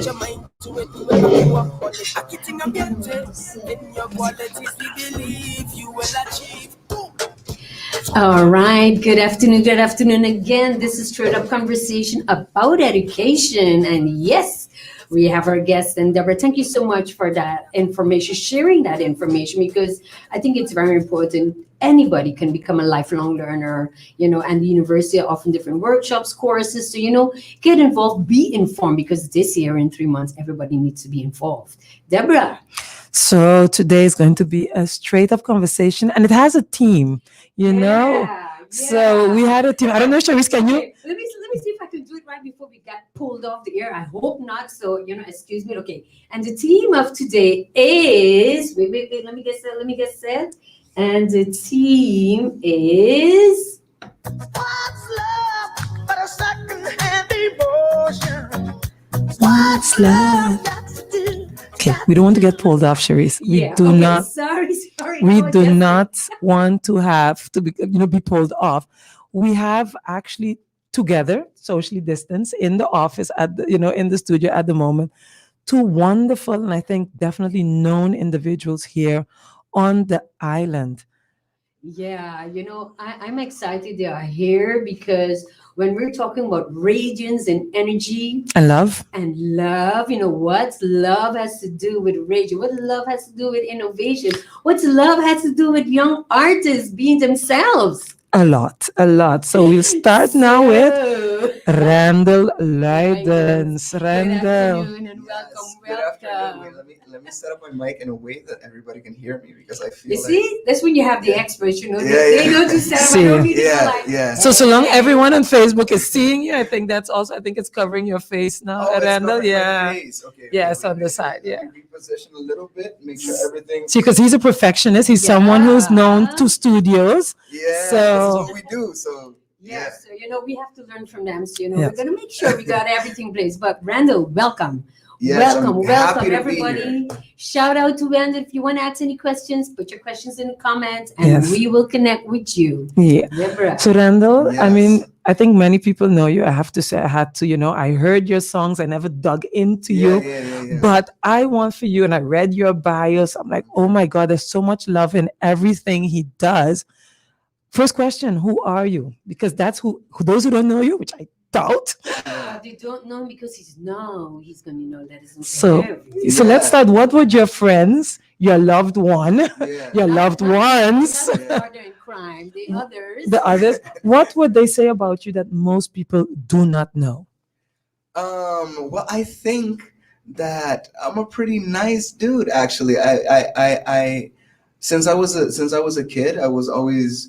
your mind to it, you will walk on it. I keep thinking in your qualities, we believe you will achieve. All right. Good afternoon. Good afternoon again. This is Straight Up Conversation about education. And yes, we have our guest, and Deborah, thank you so much for that information, sharing that information, because I think it's very important. Anybody can become a lifelong learner, and the university are offering different workshops, courses. So, get involved, be informed, because this year in 3 months, everybody needs to be involved. Deborah. So today is going to be a straight up conversation, and it has a theme, Yeah. So we had a theme. I don't know, Sharice, can you? Okay, let me see if I can do it right before we get pulled off the air. I hope not. So, excuse me. Okay. And the theme of today is wait. Let me get set. And the theme is What's love but a second-hand emotion? What's love? Got to do? Okay, we don't want to get pulled off, Sharice. We yeah. do Okay, not. Sorry. We No, do yes. not want to have to be pulled off. We have actually together, socially distanced, in the office at the, in the studio at the moment, two wonderful and I think definitely known individuals here on the island. Yeah, I'm excited they are here because when we're talking about radiance and energy And love. and love, what love has to do with radiance, what love has to do with innovation, what love has to do with young artists being themselves. A lot. So we'll start now with Randall Lydens. Good Randall. afternoon and welcome. Good afternoon. Wait, let me set up my mic in a way that everybody can hear me because I feel You see, that's when you have the experts, Yeah, they know to set up. I don't need to go like, yeah. So long everyone on Facebook is seeing you, I think it's covering your face now, Oh, it's Randall. covering my Yeah. face. Okay. Yes, on the side, yeah. Let me reposition a little bit, make sure everything. See, because he's a perfectionist. He's someone who's known to studios. Yeah, So- that's what we do. So yeah, so we have to learn from them. So Yes. we're gonna make sure we got everything placed. But Randall, welcome. yes, I'm welcome happy to be everybody. here. Shout out to Randall. If you want to ask any questions, put your questions in the comments and Yes. we will connect with you. Yeah. Deborah. So Randall, I Yes. mean, I think many people know you. I have to say, I had to, I heard your songs. I never dug into you. Yeah. But I want for you, and I read your bios. I'm like, oh my God, there's so much love in everything he does. First question, who are you? Because that's who those who don't know you, which I doubt. They don't know him because he's gonna know that is So Yeah. let's start. What would your friends, your loved one, Yeah. your loved ones, not the partner in crime, the others. the others, what would they say about you that most people do not know? Well, I think that I'm a pretty nice dude. Actually, I since I was a kid, I was always,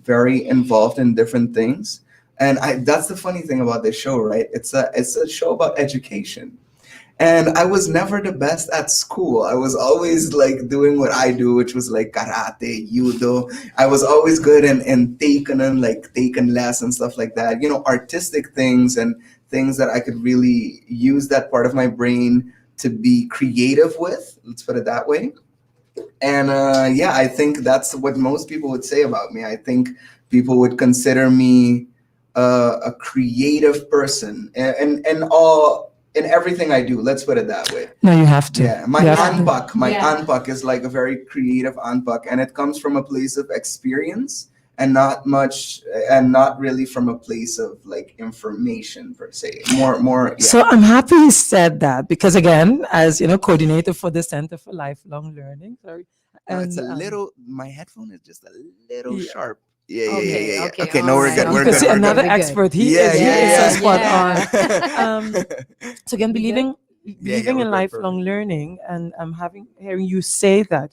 very involved in different things. And that's the funny thing about this show, right? It's a show about education. And I was never the best at school. I was always like doing what I do, which was like karate, judo. I was always good in taken less and stuff like that. Artistic things and things that I could really use that part of my brain to be creative with. Let's put it that way. And I think that's what most people would say about me. I think people would consider me a creative person, and in everything I do. Let's put it that way. No, you have to. Yeah, my You have to. anpak, my Yeah. anpak is like a very creative anpak, and it comes from a place of experience and not really from a place of like information per se. More. Yeah. So I'm happy he said that because again, as coordinator for the Center for Lifelong Learning, sorry. It's a And, little. My headphone is just a little Yeah. sharp. Yeah. Okay, Okay, no, we're alright. good. We're because good. We're another good. We're good. expert, he Yeah, is so spot yeah. on. So again, We believing we're in good, lifelong perfect. learning, and I'm hearing you say that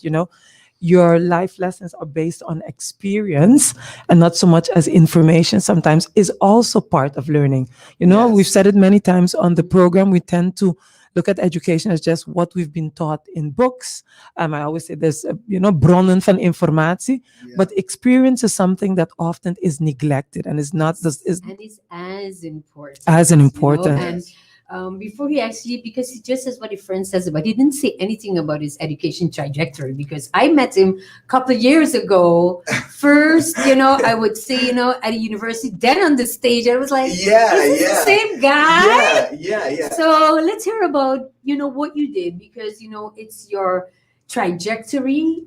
your life lessons are based on experience and not so much as information sometimes is also part of learning. We've Yes. said it many times on the program. We tend to look at education as just what we've been taught in books. I always say there's, bronnen van informatie, Yeah. but experience is something that often is neglected and is not is And it's as important. as important. And before he actually, because he just says what his friend says about, he didn't say anything about his education trajectory, because I met him a couple of years ago. First, I would say, at a university, then on the stage, I was like, Yeah, is this the yeah. same guy? Yeah. So let's hear about, what you did, because, it's your trajectory,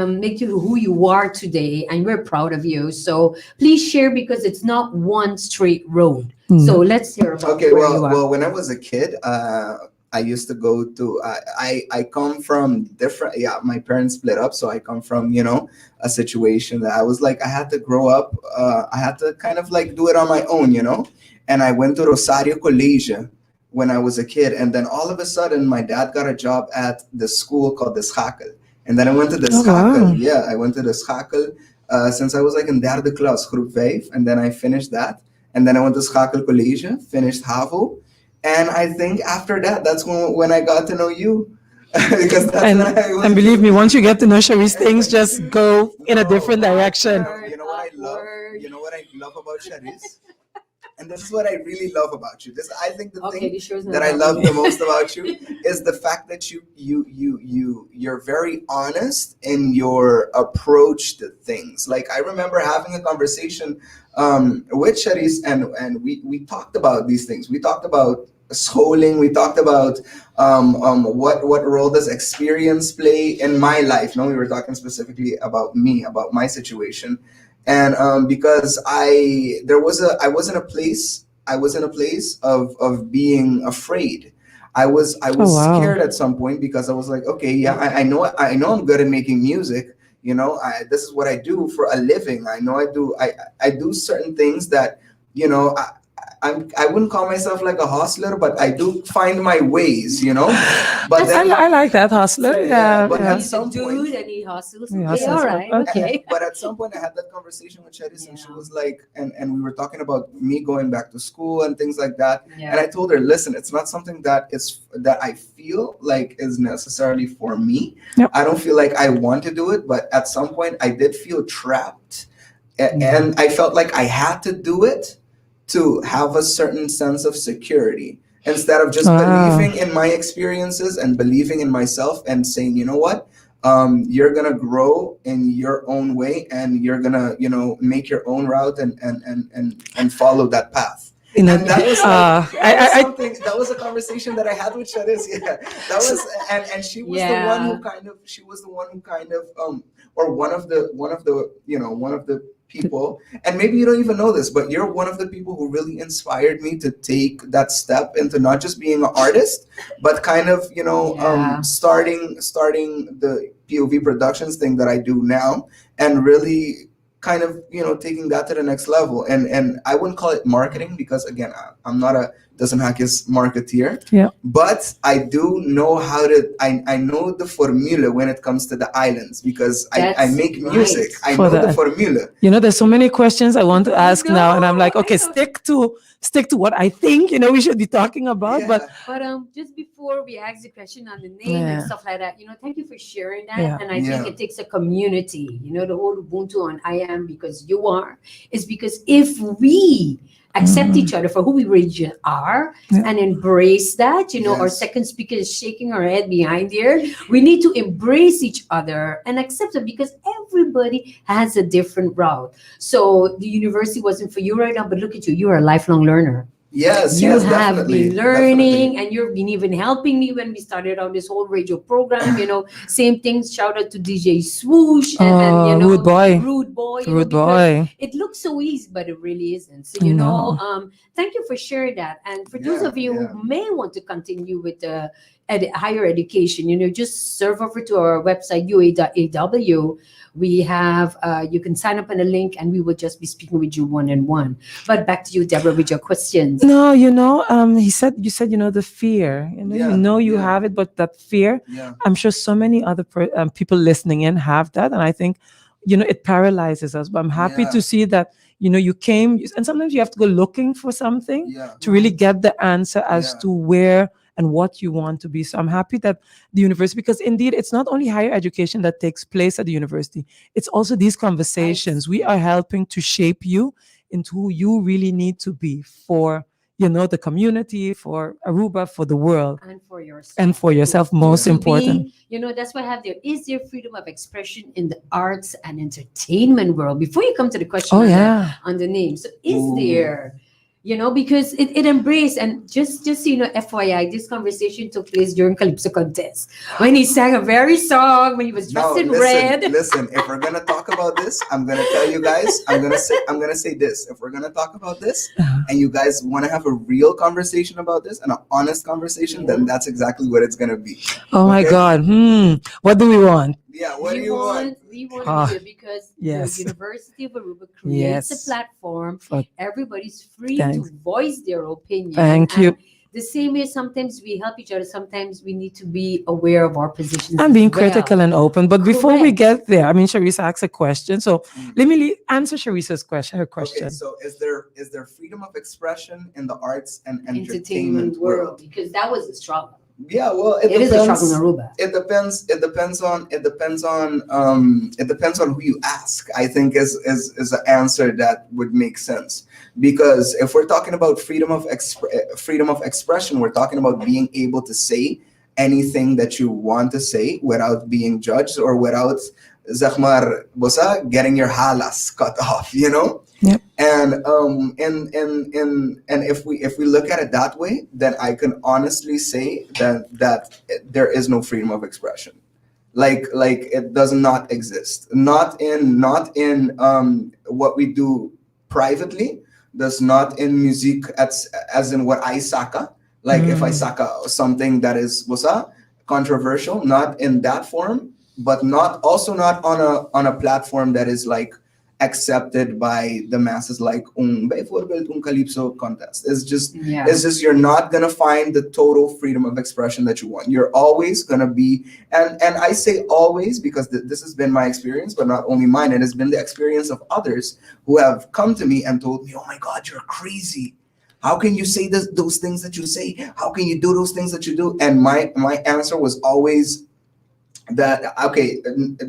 make you who you are today, and we're proud of you. So please share, because it's not one straight road. So let's hear about Okay, where you are. well, when I was a kid, I used to go to. I come from different. Yeah, my parents split up, so I come from a situation that I was like I had to grow up. I had to kind of like do it on my own, And I went to Rosario Colegio when I was a kid, and then all of a sudden, my dad got a job at the school called the Schakel, and then I went to the Oh, Schakel. wow. Yeah, I went to the Schakel since I was like in derde klas, groep 5, and then I finished that. And then I went to Schakel College, finished HAVO. And I think after that, that's when I got to know you. Because that's And, when I went and believe me, once you get to know Sharice, things just go in a different direction. You know what I love? You know what I love about Sharice? And this is what I really love about you. This I think the thing that I love the most about you is the fact that you're very honest in your approach to things. Like I remember having a conversation with Sharice, and we talked about these things. We talked about schooling. We talked about what role does experience play in my life. No, we were talking specifically about me, about my situation. And because I was in a place of being afraid. I was Oh, wow. scared at some point because I was like, okay, yeah, I know I'm good at making music. This is what I do for a living. I know I do certain things that I wouldn't call myself like a hustler, but I do find my ways. But then I like that, hustler. Yeah, but yeah. at some point, Dude, and he hustles. Yeah, Okay, hustles. all right, okay. but at some point I had that conversation with Cheris, and she Yeah. was like, and we were talking about me going back to school and things like that. Yeah. And I told her, listen, it's not something that I feel like is necessarily for me. Yep. I don't feel like I want to do it, but at some point I did feel trapped. And I felt like I had to do it to have a certain sense of security instead of just Wow. believing in my experiences and believing in myself and saying, you know what, you're gonna grow in your own way, and you're gonna make your own route and follow that path. In a- And that was I- that was a conversation that I had with Sharice. Yeah, that was and she was the one who kind of or one of the people, and maybe you don't even know this, but you're one of the people who really inspired me to take that step into not just being an artist, but kind of Yeah. starting the POV productions thing that I do now, and really kind of taking that to the next level. And I wouldn't call it marketing, because again, I'm not a doesn't hackers marketeer. Yeah. But I do know how to. I know the formula when it comes to the islands, because I That's make music. right. I For know the that. formula. There's so many questions I want to ask now, and I'm like, I okay, know. stick to what I think we should be talking about. But But just before we ask the question on the name and Yeah. stuff like that, thank you for sharing that. Yeah. And I think Yeah. it takes a community, the whole Ubuntu on I am because you are, is because if we accept each other for who we really are Yeah. and embrace that, our Yes. second speaker is shaking her head behind here. We need to embrace each other and accept it, because everybody has a different route. So the university wasn't for you right now, but look at you, you're a lifelong learner. Yes. You yes. have Definitely. been learning, Definitely. and you've been even helping me when we started on this whole radio program. Same things. Shout out to DJ Swoosh and Rude Boy. Rude Boy. Rude Because boy. it looks so easy, but it really isn't. So No. thank you for sharing that. And for those Yeah, of you yeah. who may want to continue with the higher education, just serve over to our website ua.aw. We have you can sign up on a link, and we will just be speaking with you one-on-one. But back to you, Deborah, with your questions. No, you said the fear. Yeah, You yeah. have it, but that fear, Yeah. I'm sure so many other people listening in have that, and I think it paralyzes us. But I'm happy Yeah. to see that you came, and sometimes you have to go looking for something Yeah. to really get the answer as Yeah. to where and what you want to be. So I'm happy that the university, because indeed it's not only higher education that takes place at the university, it's also these conversations. We are helping to shape you into who you really need to be for the community, for Aruba, for the world, And for yourself. and for yourself, most To important. be, that's why I have there. Is there freedom of expression in the arts and entertainment world? Before you come to the question Oh, on, yeah. on the name. So is Ooh. there, because it embraced, and just so you know, FYI, this conversation took place during Calypso contest when he sang a very song when he was dressed No, in listen, red. listen. If we're gonna talk about this, I'm gonna tell you guys. I'm gonna say this. If we're gonna talk about this, and you guys want to have a real conversation about this and an honest conversation, then that's exactly what it's gonna be. Oh my Okay? God. What do we want? Yeah. What do you want? We want Ah, to be there because yes. the University of Aruba creates Yes. a platform. For- Everybody's free Thanks. to voice their opinion. Thank you. And the same way, sometimes we help each other. Sometimes we need to be aware of our positions. I'm being as well. critical and open. But before we Correct. get there, I mean, Charissa asked a question. So let me answer Charissa's question, her question. Okay. So is there freedom of expression in the arts and Entertainment entertainment world, world? because that was a struggle. Yeah. Well, It is a struggle in Aruba. It depends. It depends on who you ask. I think is an answer that would make sense, because if we're talking about freedom of expression, we're talking about being able to say anything that you want to say without being judged or without Zahmar Bosa getting your halas cut off. Yep. And if we look at it that way, then I can honestly say that there is no freedom of expression. Like it does not exist. Not in what we do privately. Does not in music as in what I saka. Like if I saka something that is controversial, not in that form, but not on a platform that is like accepted by the masses, like bijvoorbeeld calypso contest. It's just you're not gonna find the total freedom of expression that you want. You're always gonna be, and I say always because this has been my experience, but not only mine. It has been the experience of others who have come to me and told me, "Oh my God, you're crazy. How can you say those things that you say? How can you do those things that you do?" And my answer was always that, okay,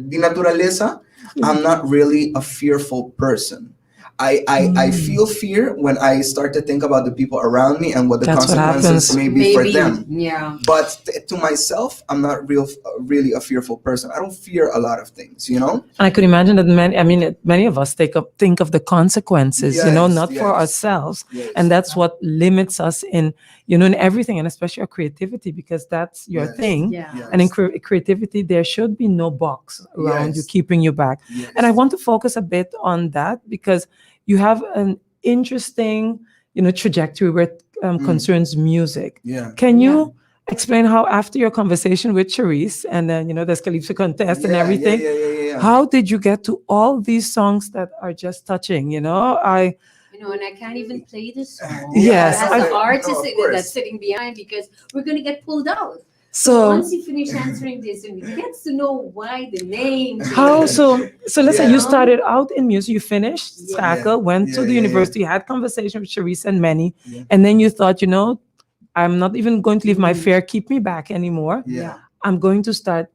di naturaleza, I'm not really a fearful person. I feel fear when I start to think about the people around me and what the That's what consequences happens. may be for them. Yeah. But to myself, I'm not really a fearful person. I don't fear a lot of things. And I could imagine that many of us think of the consequences, not for ourselves. Yes. And that's what limits us in everything, and especially our creativity, because that's your Yes. thing. Yeah. Yes. And in creativity, there should be no box around you Yes. keeping you back. Yes. And I want to focus a bit on that because you have an interesting, trajectory where it concerns music. Yeah. Can you explain how, after your conversation with Charisse, and then there's Calypso contest and everything, Yeah. how did you get to all these songs that are just touching? And I can't even play the song. Yes, As I- the artist of course. that's sitting behind, because we're gonna get pulled out. So Once you finish answering this, and we get to know why the name. how so let's say Yeah. you started out in music, you finished Yeah. Spackle, went to the university, had conversation with Charisse and many, Yeah. and then you thought, I'm not even going to leave my fear keep me back anymore. Yeah. I'm going to start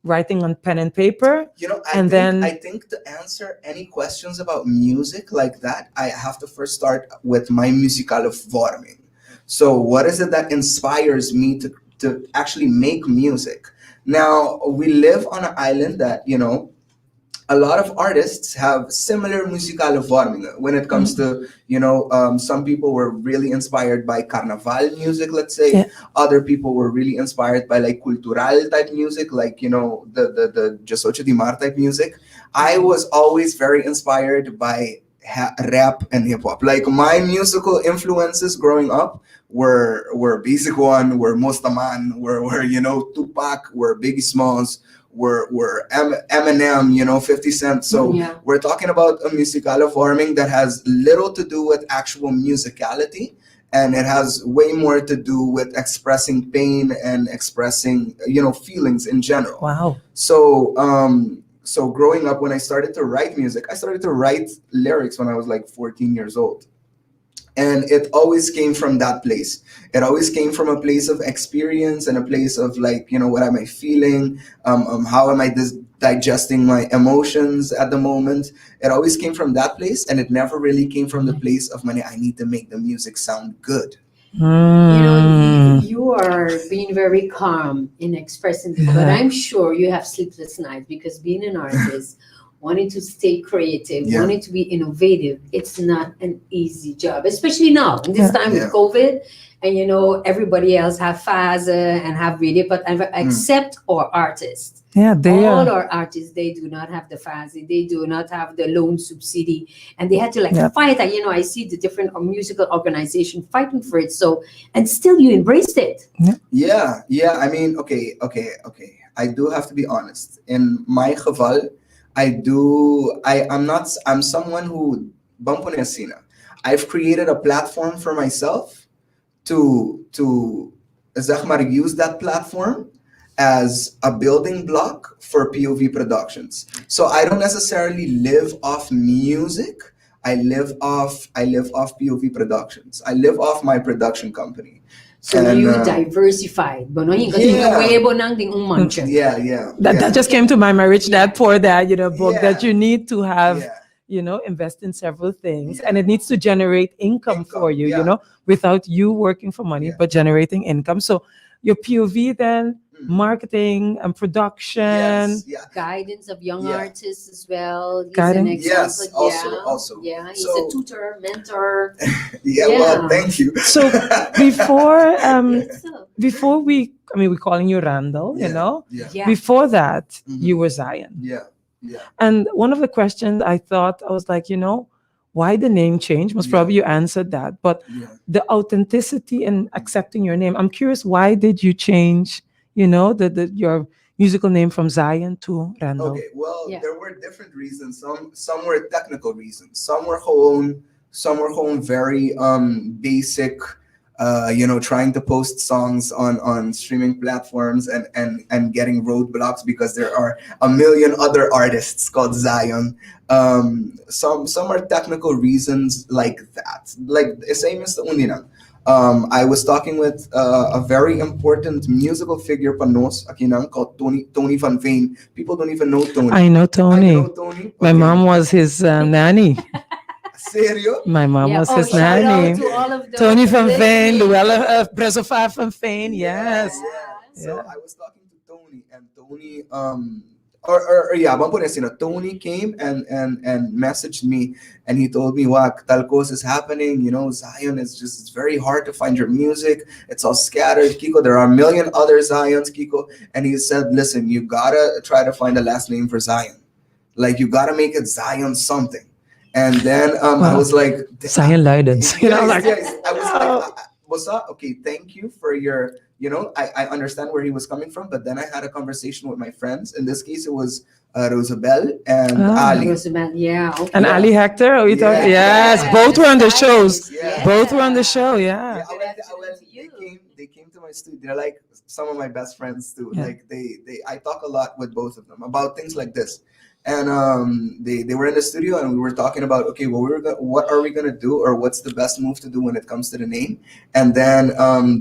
writing on pen and paper. I think to answer any questions about music like that, I have to first start with my musicale vorming. So what is it that inspires me to actually make music? Now, we live on an island that, a lot of artists have similar musicale vorming when it comes to, some people were really inspired by carnaval music, let's say. Yeah. Other people were really inspired by like cultural type music, like, the Jasoche di Mar type music. I was always very inspired by rap and hip hop. Like my musical influences growing up were Basic One, were Mostaman, were Tupac, were Biggie Smalls, were Eminem, 50 Cent. So we're talking about a musicale forming that has little to do with actual musicality, and it has way more to do with expressing pain and expressing feelings in general. Wow. So growing up, when I started to write music, I started to write lyrics when I was like 14 years old. And it always came from that place. It always came from a place of experience and a place of like, what am I feeling? How am I digesting my emotions at the moment. It always came from that place, and it never really came from the place of money. I need to make the music sound good. You know, Mm. you are being very calm in expressing this, but Yeah. I'm sure you have sleepless nights because being an artist, wanting to stay creative, Yeah. wanting to be innovative, it's not an easy job, especially now in this Yeah. time with Yeah. COVID. And you know, everybody else have Faza and have radio, but except our artists. Yeah, they All are. our artists, they do not have the FASI, they do not have the loan subsidy, and they had to like Yep. fight. And you know, I see the different musical organization fighting for it. So, and still you embraced it. Yeah, yeah. I mean, okay. I do have to be honest. In my geval, I'm someone who, Bamponesina, I've created a platform for myself to zeg maar, use that platform as a building block for POV productions. So I don't necessarily live off music. I live off POV productions. I live off my production company. So And, you diversified. But no, you yeah. Yeah. That just came to mind, my Rich Dad Poor Dad, book Yeah. that you need to have, Yeah. invest in several things, Yeah. and it needs to generate income for you, yeah. without you working for money, Yeah. but generating income. So your POV then, Mm. marketing and production. Yes. Yeah. Guidance of young Yeah. artists as well. He's Guidance? an example. Yes, also. Yeah, he's So- a tutor, mentor. Yeah. Yeah. Well, thank you. So before So, before we're calling you Randall, Yeah. yeah. Before that, Mhm. you were Zion. Yeah. And one of the questions I thought, I was like, why the name change? Most Yeah. probably you answered that. But Yeah. the authenticity and accepting your name, I'm curious, why did you change, your musical name from Zion to Randall? Okay. Well, Yeah. there were different reasons. Some were technical reasons. Some were very basic. Trying to post songs on streaming platforms and getting roadblocks because there are a million other artists called Zion. Some are technical reasons like that. Like the same as the Unina. I was talking with a very important musical figure panos Akinang called Tony Van Veen. People don't even know Tony. I know Tony. You know Tony? My Okay. mom was his nanny. Serio? My mom Yeah. was Oh, his shout out nanny. to all of those Tony Van Veen, listening. Luella Brezofa Van Veen, yes. Yeah. So Yeah. I was talking to Tony, and Tony, or yeah, vamos poner así, no, Tony came and messaged me, and he told me, "What tal cosa is happening? Zion it's very hard to find your music. It's all scattered, Kiko. There are a million other Zions, Kiko." And he said, "Listen, you gotta try to find a last name for Zion. Like you gotta make it Zion something." And then I Wow. was like, Zion Leidens. Yes. I was like, what's up? Okay, thank you for your, I understand where he was coming from, but then I had a conversation with my friends. In this case, it was Rosabelle and Ah. Ali. Rosamond, yeah. Okay. And Yeah. Ali Hector, are we Yeah. talking? Yes, Yeah. both were on the shows. Yeah. Both were on the show, Yeah, yeah. Good afternoon to you. they came to my studio. They're like some of my best friends too. Yeah. Like I talk a lot with both of them about things like this. And they were in the studio and we were talking about, okay, well, what are we gonna do, or what's the best move to do when it comes to the name? And then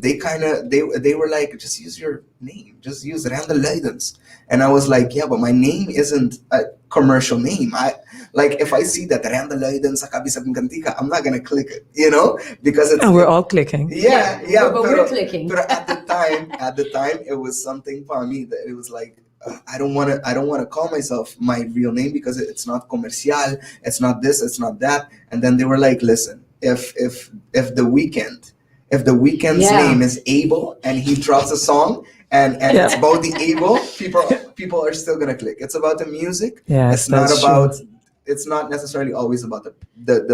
they were like, just use your name, just use Randall Leidens. And I was like, yeah, but my name isn't a commercial name. If I see that Randall Leidens sa Kabisat ng Kantika, I'm not gonna click it, because it's And we're all clicking. yeah. But we're clicking. But at the time, it was something for me that it was like, I don't want to call myself my real name because it's not comercial, it's not this, it's not that. And then they were like, listen, if the weekend's Yeah. name is Abel and he drops a song and it's about the Abel, people are still gonna click. It's about the music. Yes, It's not that's about. It's not necessarily always about the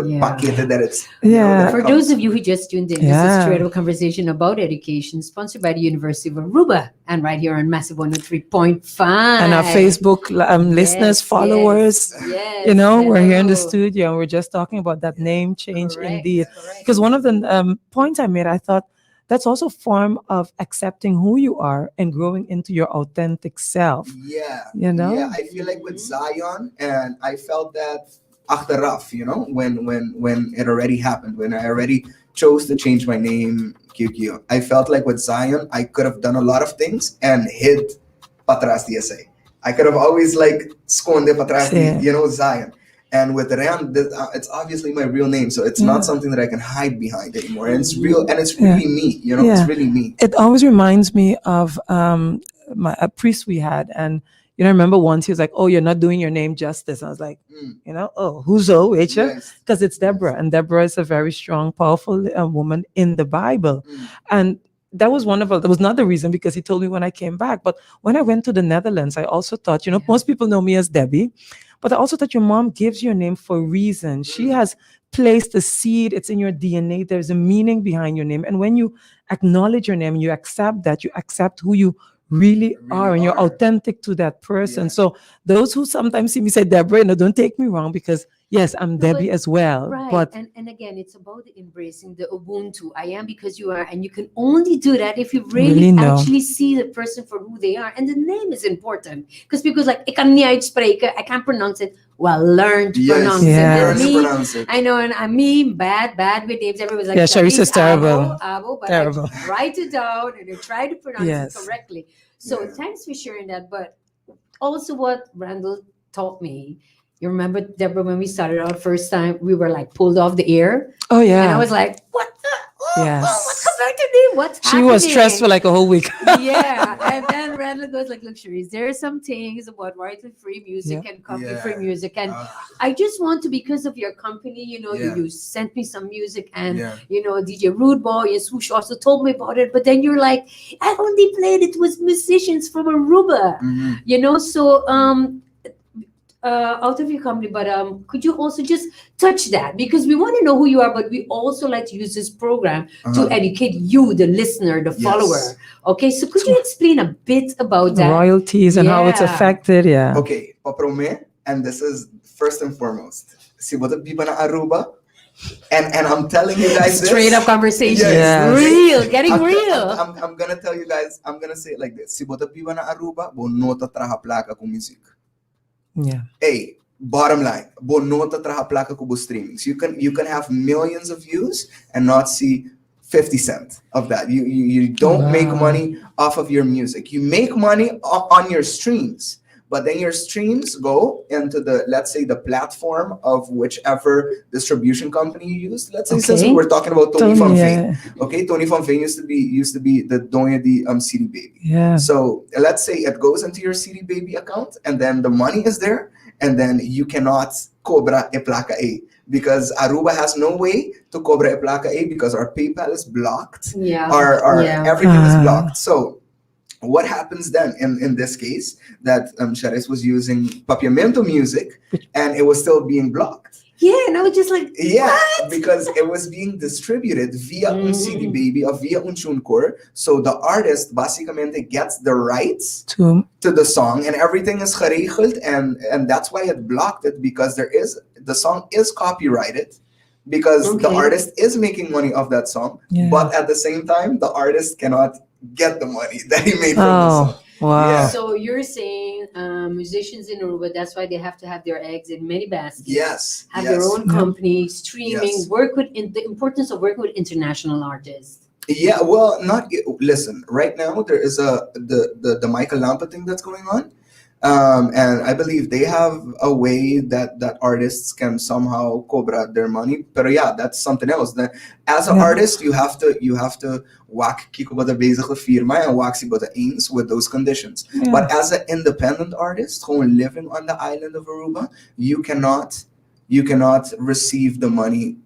Yeah. paquete that it's. Yeah. that For comes. those of you who just tuned in, this Yeah. is Straight Up Conversation about Education, sponsored by the University of Aruba, and right here on Massive 103.5. And our Facebook listeners, followers, Yes, we're here in the hello. studio and we're just talking about that name change Correct, indeed. correct. Because one of the points I made, I thought that's also a form of accepting who you are and growing into your authentic self. Yeah. You know? Yeah, I feel like with Zion, and I felt that achteraf, when it already happened, when I already chose to change my name, QQ. I felt like with Zion, I could have done a lot of things and hid Patras DSA. I could have always like sconde patrás Sí. you know, Zion. And with Ram, it's obviously my real name, so it's not something that I can hide behind anymore. And it's real, and it's really me. You know, it's really me. It always reminds me of a priest we had, and I remember once he was like, "Oh, you're not doing your name justice." I was like, "Oh, who's Rachel?" Yes. Because it's Deborah, and Deborah is a very strong, powerful woman in the Bible, and that was that was not the reason, because he told me when I came back. But when I went to the Netherlands, I also thought, most people know me as Debbie, but I also thought your mom gives your name for a reason. She has placed a seed. It's in your DNA. There's a meaning behind your name. And when you acknowledge your name, you accept that, you accept who you really are, and you're authentic to that person. So those who sometimes see me say Deborah, don't take me wrong, because yes, I'm Debbie as well. Right. But and again, it's about embracing the Ubuntu. I am because you are, and you can only do that if you really know. actually see the person for who they are. And the name is important, because people's like, ik kan niet uitspreken, I can't pronounce it. Well, learn to pronounce it. Learn And to me, pronounce it. I know, and I mean, bad with names. Everybody's like, Sharice is terrible. But Terrible. I write it down and I try to pronounce Yes. it correctly. So thanks for sharing that. But also what Randall taught me, you remember, Deborah, when we started out first time, we were like pulled off the air. Oh yeah. And I was like, what the? Yes. What's happening? What's She happening? was stressed for like a whole week. Yeah. And then Randall goes like, look, Sharice, there are some things about royalty-free music and company-free music. And I just want to, because of your company, you sent me some music, and, DJ Rude Boy and Swoosh also told me about it. But then you're like, I only played it with musicians from Aruba, so out of your company, but could you also just touch that, because we want to know who you are, but we also like to use this program to educate you, the listener, the follower. Okay, so could you explain a bit about that? Royalties and how it's affected. Okay, paprome, and this is first and foremost. See what the people in Aruba, and I'm telling you guys straight up conversation. Yes. Real, getting real. I'm gonna tell you guys. I'm gonna say it like this. See what the people in Aruba, bo nota traha placa com music. Yeah. Hey, bottom line, bonota traha placa kubo streamings. You can have millions of views and not see 50 cents of that. You don't make money off of your music. You make money on your streams, but then your streams go into let's say the platform of whichever distribution company you use. Let's say since we were talking about Tony Van Veen. Okay, Tony Van Veen used to be the Doña di CD Baby. Yeah. So let's say it goes into your CD Baby account, and then the money is there, and then you cannot cobra e placa e, because Aruba has no way to cobra e placa e, because our PayPal is blocked. Our everything is blocked. So what happens then in this case, that Sharice was using Papiamento music and it was still being blocked? Yeah, and I was just like, what? Because it was being distributed via un CD Baby or via un TuneCore. So the artist basicamente gets the rights to the song, and everything is geregeld, and that's why it blocked it, because the song is copyrighted, because the artist is making money off that song, but at the same time the artist cannot get the money that he made from the song. Wow. Yeah. So you're saying musicians in Aruba, that's why they have to have their eggs in many baskets. Yes. Have their own company, streaming, work with the importance of working with international artists. Yeah, well, listen, right now there is the Michael Lampa thing that's going on. And I believe they have a way that artists can somehow cobra their money. But that's something else. That as an artist, you have to whack kiko bada bezige firma and waxie bada eens with those conditions. But as an independent artist, gewoon living on the island of Aruba, you cannot receive the money.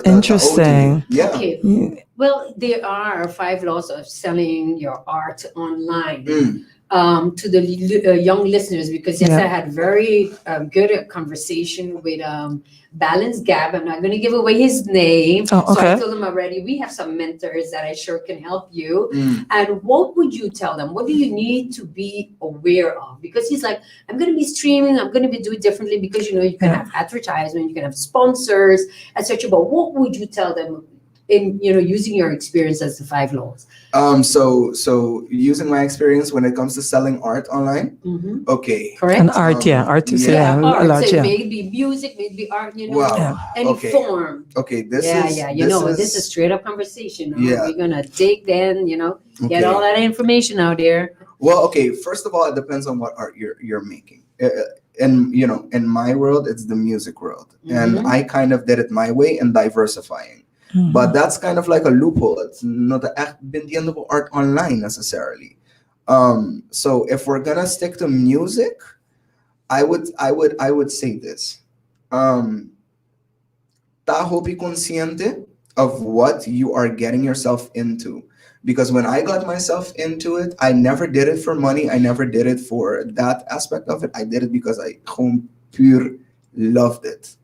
Interesting. Yeah. Okay. Well, there are 5 laws of selling your art online. To the young listeners, because I had very good conversation with Balance Gab. I'm not going to give away his name. So I told him already, we have some mentors that I sure can help you. And what would you tell them? What do you need to be aware of? Because he's like, I'm going to be streaming, I'm going to be doing differently, because you can have advertisement, you can have sponsors, etc. But what would you tell them in using your experience as the 5 laws? So using my experience when it comes to selling art online. Okay. Correct. And art, artists, art. So maybe music, maybe art, any form. Okay, this is straight up conversation. We're gonna take then, get all that information out there. Well, okay. First of all, it depends on what art you're making. And in my world, it's the music world, and Mhm. I kind of did it my way and diversifying. But that's kind of like a loophole. It's not the echt bindiendo art online necessarily. So if we're gonna stick to music, I would say this. Um, Taho be consciente of what you are getting yourself into. Because when I got myself into it, I never did it for money. I never did it for that aspect of it. I did it because I gewoon pure loved it.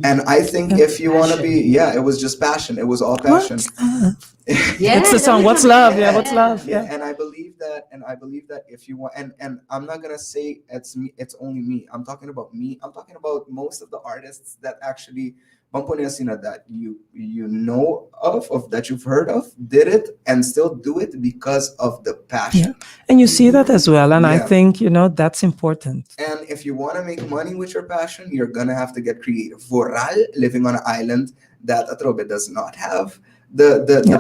And I think if you want to be, Passion. yeah, it was just passion. It was all passion. What's love? Yeah, It's the that song. was What's something. love? Yeah, what's Yeah. love? Yeah, Yeah. and I believe that if you want, and I'm not gonna say it's me, it's only me. I'm talking about me. I'm talking about most of the artists that actually Bamponesina that you know of that you've heard of did it and still do it because of the Yeah. passion. And you see that as well. And I Yeah. think, that's important. And if you want to make money with your passion, you're gonna have to get creative. Voral, living on an island that Atrobe does not have the Yeah.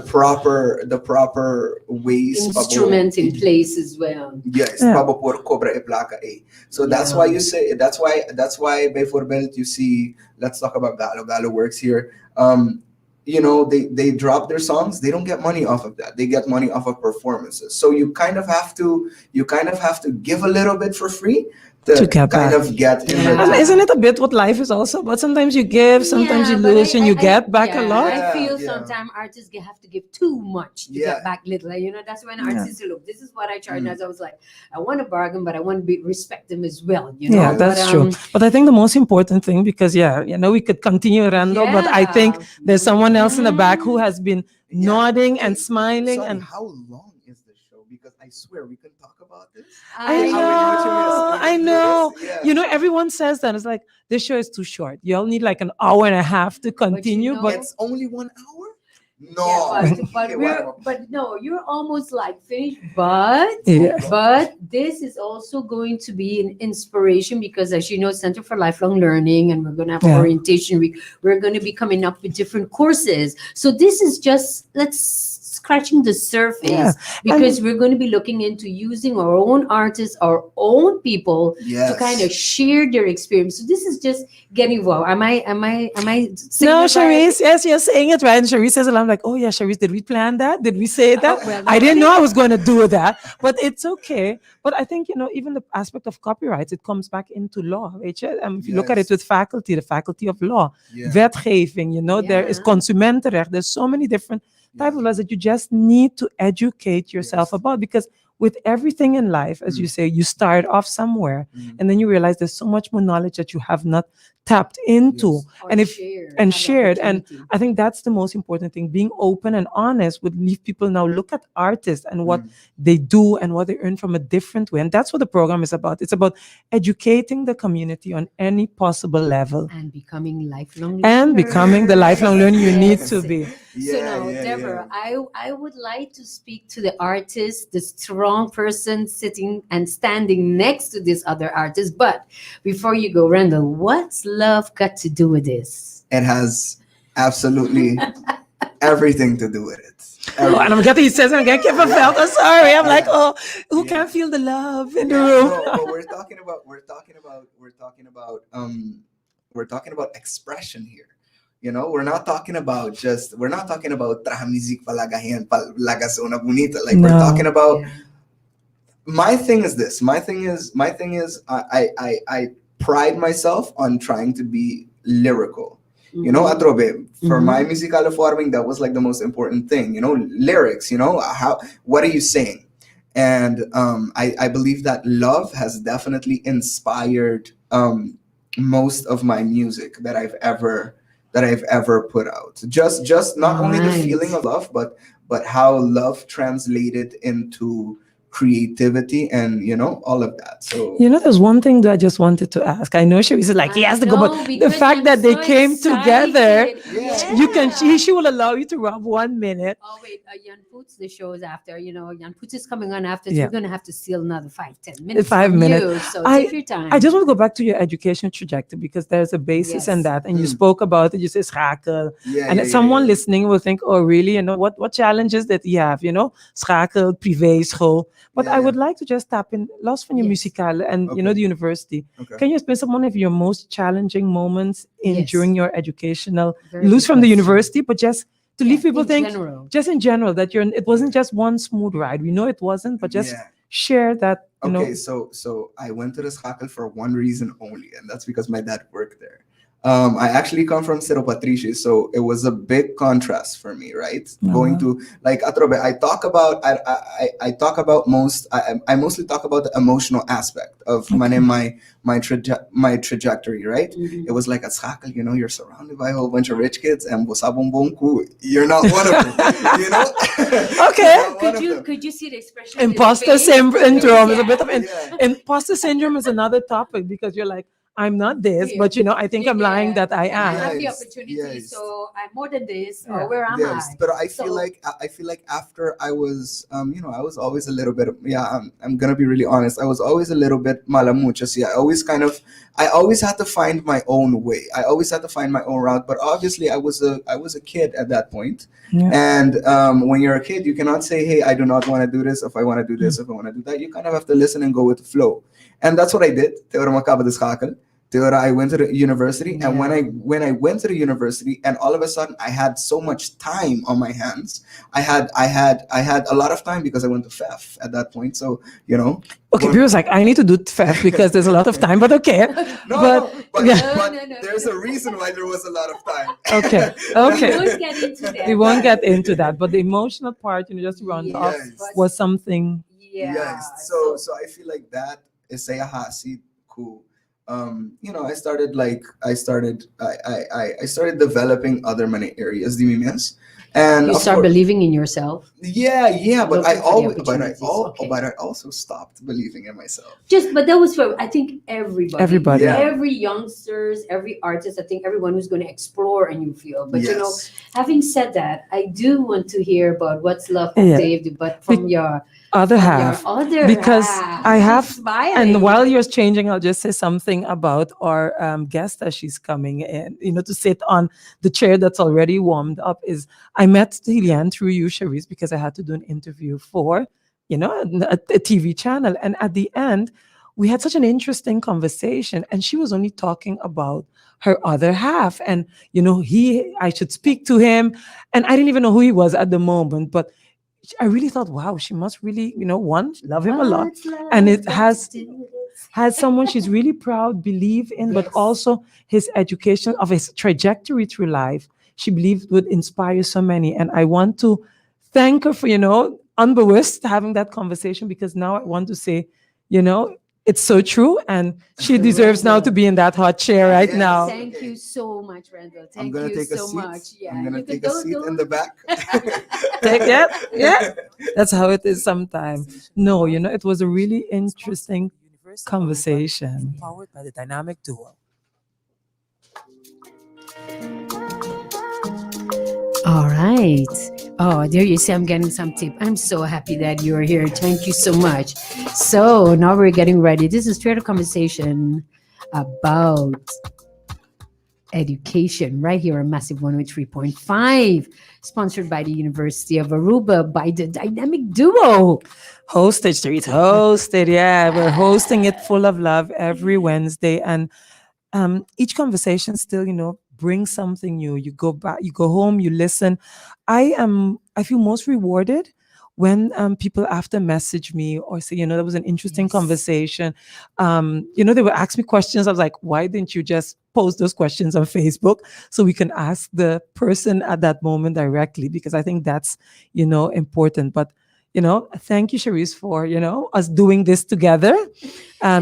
proper ways Instrument in place as well. yes, Yeah. pabo por cobra e placa a. So that's why you say that's why Bayforbelt you see. Let's talk about Galo. Galo works here. They drop their songs. They don't get money off of that. They get money off of performances. So you kind of have to give a little bit for free To to get kind back. of get in Yeah. And return. isn't it a bit what life is also? But sometimes you give, sometimes you Yeah, but lose, and you get back a lot. I feel Yeah. sometimes artists have to give too much to Yeah. get back little. That's when Yeah. artists say, look, this is what I charge. Mm. And I was like, I want to bargain, but I want to respect them as well. Yeah, that's But, true. But I think the most important thing, because we could continue Randall, but I think yeah. there's someone else in the back Mhm. who has been Yeah. nodding and Hey, smiling, sorry, and how long is the show? Because I swear we can talk about this. I How many know, minutes? I know. Yeah. Everyone says that. It's like, this show is too short. You all need like an hour and a half to continue. know- But It's only 1 hour? Yeah, No. but no, you're almost like finished. But yeah. this is also going to be an inspiration because, as you know, Center for Lifelong Learning, and we're going to have Yeah. orientation week. We're going to be coming up with different courses. So this is just let's scratching the surface Yeah. because we're going to be looking into using our own artists, our own people Yes. to kind of share their experience. So this is just getting well. Am I saying No, that right? Charisse, yes, you're saying it right. And Charisse says, I'm like, oh yeah, Charisse, did we plan that? Did we say that? well, I didn't know I was going to do that, but it's okay. But I think, even the aspect of copyright, it comes back into law. Weet je? If you look at Yes. it with faculty, the faculty of law, Yeah. wetgeving, there is Yeah. consumentenrecht. There's so many different type of laws that you just need to educate yourself Yes. about, because with everything in life, as you say, you start off somewhere Mm. and then you realize there's so much more knowledge that you have not tapped into. Yes. Or And if shared, and have the shared. And opportunity. I think that's the most important thing. Being open and honest would leave people now look at artists and what Mm. they do and what they earn from a different way. And that's what the program is about. It's about educating the community on any possible level And becoming lifelong and becoming the lifelong learner you need to Yes. be. So now, Deborah, I would like to speak to the artist, the strong person sitting and standing next to this other artist. But before you go, Randall, what's love got to do with this? It has absolutely everything to do with it. Oh, and I'm getting, he says, I'm getting felt. I'm sorry. I'm like, who can't feel the love in the room? No, but we're talking about expression here. We're not talking about traha music palagayan palagazona bonita. Like we're No. talking about. Yeah. My thing is this. My thing is I pride myself on trying to be lyrical. Atrobe, for my musical forming, that was like the most important thing. Lyrics. What are you saying? And I believe that love has definitely inspired most of my music that I've ever put out. Just not only the Right. feeling of love, but how love translated into creativity and all of that. So There's one thing that I just wanted to ask. I know Sharice is like, he has to go, but the fact that they came together, you can. She will allow you to rub 1 minute. Oh wait, Jan Poots, the show is after. Jan Poots is coming on after. So Yeah. we're gonna have to steal another 5-10 minutes. 5 from minutes. you, so I- take your time. I just want to go back to your education trajectory, because there's a basis in Yes. that, and you Mm. spoke about it. You say schakel, yeah, and yeah, someone yeah. listening will think, oh, really? What challenges that you have? Schakel, privé school. But Yeah, I would yeah. like to just tap in Los Fanya Yes. Musical and Okay. the university. Okay. Can you explain some one of your most challenging moments in Yes. during your educational Very lose good from the question. university, but just to Yeah, leave people in think general. just in general that it wasn't just one smooth ride. We know it wasn't, but just Yeah. share that, Okay, so I went to the Schakel for one reason only, and that's because my dad worked there. I actually come from Cerro Patricio, so it was a big contrast for me, right? Going wow. to like Atrobe, I talk about I mostly talk about the emotional aspect of Okay. my trajectory, right? Mhm. It was like at Schakel, you're surrounded by a whole bunch of rich kids, and you're not one of them, you know? Okay. You're not one of them. Could you see the expression in his Imposter face? syndrome is a bit of Yeah. imposter syndrome is another topic because you're like, I'm not this, Yeah. but I think I'm lying that I And I am. have the Yes, opportunity, yes. so I'm more than this, Yeah. or where am Yes, I? but I feel So- like after I was I was always a little bit I'm gonna be really honest. I was always a little bit malamucha. See, I always had to find my own way. I always had to find my own route. But obviously, I was a kid at that point. Yeah. And when you're a kid, you cannot say, "Hey, I do not want to do this. If I want to do this, if I want to do that," you kind of have to listen and go with the flow. And that's what I did. I went to the university, and when I went to the university, and all of a sudden I had so much time on my hands. I had a lot of time because I went to FEF at that point. So Okay, Well- people's like, I need to do theft because there's a lot of time, but okay. no, But- no, but, yeah. but No, no, no. there's a reason why there was a lot of time. Okay, We okay. won't get into that. We won't get into that, but the emotional part, just to round Yes, off, Yes. was something. Yeah. Yes. So I feel like that is say hasi cool. I started I started developing other many areas, the memes. And You of start course- believing in yourself. yeah, but Looking for the opportunities, okay. but I also stopped believing in myself. But that was for, I think, everybody. Everybody. Yeah. Every youngsters, every artist, I think everyone who's going to explore a new field. But Yes. having said that, I do want to hear about what's love, Yeah. Dave, but from your Other half. other Because half. I have- She's smiling. And while you're changing, I'll just say something about our guest as she's coming in, to sit on the chair that's already warmed up. Is I met Helian through you, Charisse, because I had to do an interview for, a TV channel. And at the end, we had such an interesting conversation. And she was only talking about her other half. And, I should speak to him. And I didn't even know who he was at the moment. But I really thought, wow, she must really, one, love him a lot. What's love And it got has- to do with this? Has someone she's really proud, believe in, but Yes. also his education of his trajectory through life. She believed would inspire so many. And I want to thank her for, unbewusst having that conversation, because now I want to say, it's so true. And she deserves now to be in that hot chair right Yes. now. Thank you so much, Randall. I'm Thank gonna you take a so seat. much. Yeah, I'm gonna you take can a go- seat go- in the back. Yeah. That's how it is sometimes. No, it was a really interesting conversation. Powered by the dynamic duo. All right. Oh, there you see, I'm getting some tip. I'm so happy that you're here. Thank you so much. So now we're getting ready. This is straight up conversation about education right here on Massive 103.5, sponsored by the University of Aruba by the Dynamic Duo. Hosted, Street hosted. Yeah, we're hosting it full of love every Wednesday. And each conversation still, brings something new. You go back, you go home, you listen. I feel most rewarded when people after message me or say, that was an interesting Yes. conversation. They would ask me questions. I was like, why didn't you just post those questions on Facebook so we can ask the person at that moment directly? Because I think that's, important. But thank you, Charisse, for us doing this together,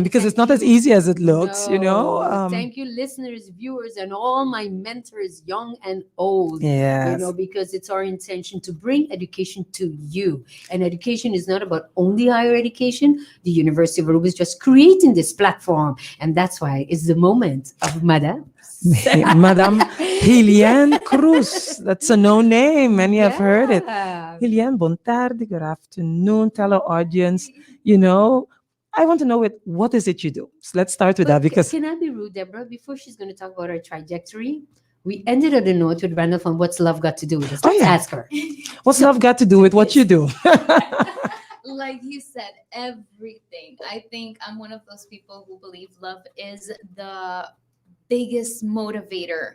because it's not as easy as it looks. No, thank you, listeners, viewers, and all my mentors, young and old. Yes. Because it's our intention to bring education to you. And education is not about only higher education. The University of Aruba is just creating this platform. And that's why it's the moment of Madame. Madame Helian Cruz. That's a no name. Many have heard it. Yeah. Helian, bon tardi, good afternoon. Tell our audience, I want to know what is it you do? So let's start with But that, because can I be rude, Deborah? Before she's going to talk about her trajectory, we ended on a note with Randall on what's love got to do with this. Oh, Let's yeah. ask her. what's love got to do with what you do? like you said, everything. I think I'm one of those people who believe love is the biggest motivator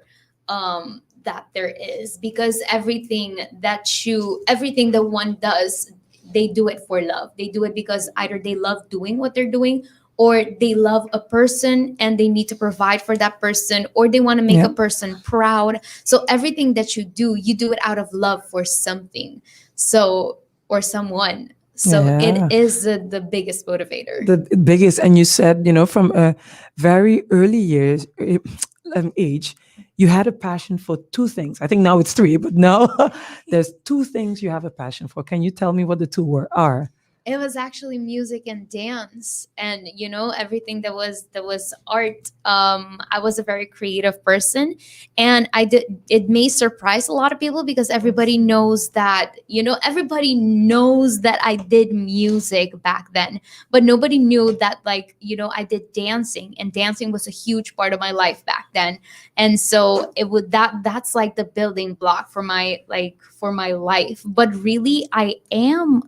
that there is, because everything that one does, they do it for love. They do it because either they love doing what they're doing, or they love a person and they need to provide for that person, or they want to make Yeah. a person proud. So everything that you do it out of love for something, so, or someone. So it Yeah. is the biggest motivator. The biggest, and you said, from a very early years age, you had a passion for two things. I think now it's three, but now there's two things you have a passion for. Can you tell me what the two are? It was actually music and dance, and everything that was art. I was a very creative person, and I did it may surprise a lot of people, because everybody knows that I did music back then, but nobody knew that, like, I did dancing, and dancing was a huge part of my life back then. And so that's like the building block for my life. But really, I am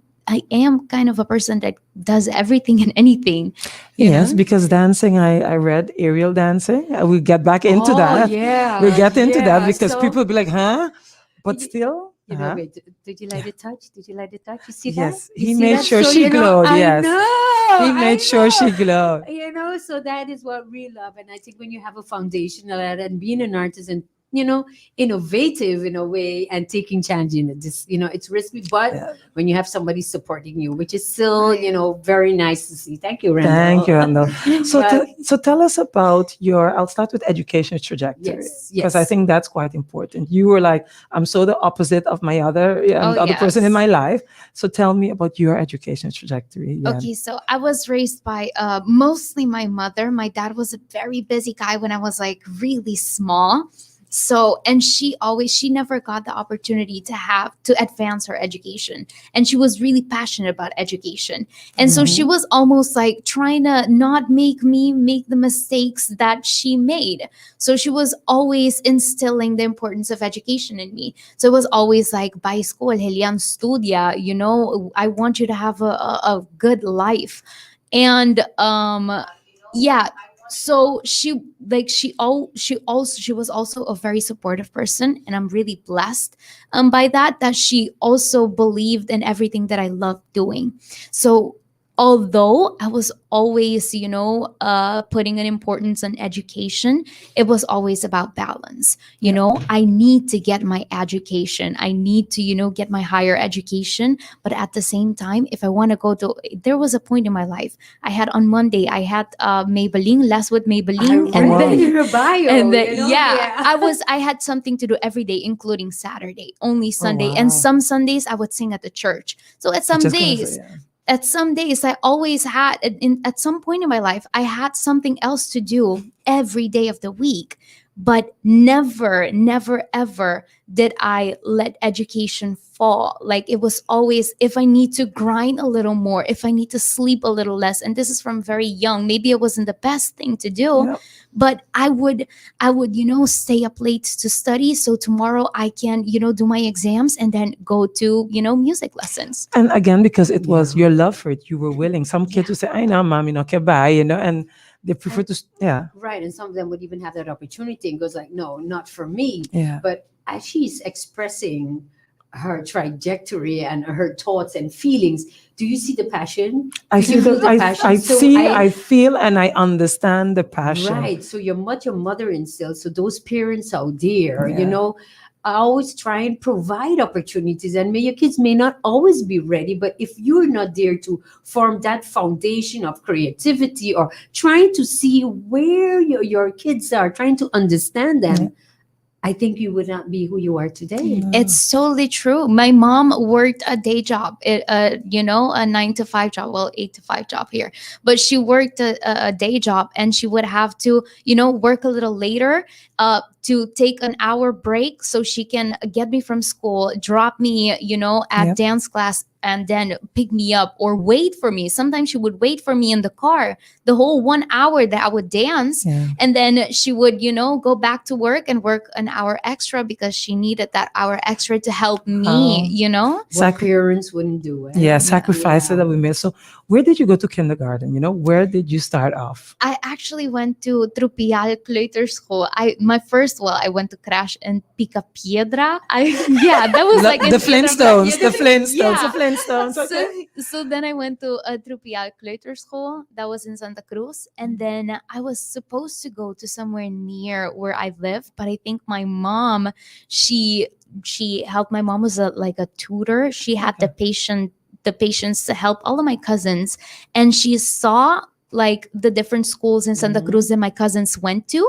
kind of a person that does everything and anything. Yes, know? because dancing, I read aerial dancing. We'll get back into Oh, that. yeah, We'll get into that yeah. because So, people be like, huh? But you- still, wait, did you like the touch? Did you like the touch? You see that? yes, You he see made that? sure So, she glowed. I Yes, know. he made I sure she know. glowed. So that is what we love. And I think when you have a foundation of that, and being an artist, and innovative in a way, and taking charge in it, just it's risky, but Yeah. when you have somebody supporting you, which is still Right. very nice to see. Thank you, Randall. Thank you, Randall. So, Well, so tell us about your. I'll start with education trajectory, yes, because I yes. think that's quite important. You were like, I'm so the opposite of my other, Oh, the other person in yes. my life. So tell me about your education trajectory. Yeah. Okay, so I was raised by mostly my mother. My dad was a very busy guy when I was like really small. So, and she never got the opportunity to advance her education. And she was really passionate about education. And so she Mhm. was almost like trying to not make me make the mistakes that she made. So she was always instilling the importance of education in me. So it was always like, by school, Helian studia, I want you to have a good life. And yeah, so she was also a very supportive person, and I'm really blessed by that she also believed in everything that I loved doing. So although I was always putting an importance on education, it was always about balance. I need to get my education, I need to get my higher education, but at the same time, if I want to go to, there was a point in my life, I had on Monday, I had Maybelline, less with I Maybelline, read and wow. that in then your bio. and then Yeah. I had something to do every day, including Saturday, only Oh, Sunday, and wow. some Sundays I would sing at the church. So I just gonna say, yeah. at some days I always had at some point in my life I had something else to do every day of the week. But never ever did I let education fall. Like, it was always, if I need to grind a little more, if I need to sleep a little less, and this is from very young, maybe it wasn't the best thing to do, Yeah. but I would stay up late to study, so tomorrow I can do my exams and then go to music lessons. And again, because it was Yeah. your love for it, you were willing. Some kids Yeah. would say, I know, mom, okay, bye, and they prefer to, yeah, Right. And some of them would even have that opportunity and goes like, no, not for me. yeah. But as she's expressing her trajectory and her thoughts and feelings, do you see the passion? I Do see you feel the, I So see, I feel, and I understand the passion. Right. So what your mother instilled. So those parents out there, Yeah. I always try and provide opportunities. And your kids may not always be ready, but if you're not there to form that foundation of creativity, or trying to see where your kids are, trying to understand them, Yeah. I think you would not be who you are today. No. It's totally true. My mom worked a day job, a 9 to 5 job, well, 8 to 5 job here, but she worked a day job, and she would have to, work a little later, to take an hour break so she can get me from school, drop me, at Yep. dance class, and then pick me up or wait for me. Sometimes she would wait for me in the car the whole 1 hour that I would dance. Yeah. And then she would, go back to work and work an hour extra because she needed that hour extra to help me, Oh. What Sac- parents wouldn't do it. yeah, sacrifices Yeah. that we made. So where did you go to kindergarten? Where did you start off? I actually went to Trupial Kleuterschool. I went to crash in Pica Piedra. That was like in The Piedra Flintstones, the Piedra. Flintstones, Yeah. the Flintstones. Okay. So then I went to a Trupial Kleuterschool that was in Santa Cruz, and then I was supposed to go to somewhere near where I live, but I think my mom, she helped. My mom was like a tutor. She had the patience to help all of my cousins, and she saw like the different schools in Santa Cruz that my cousins went to.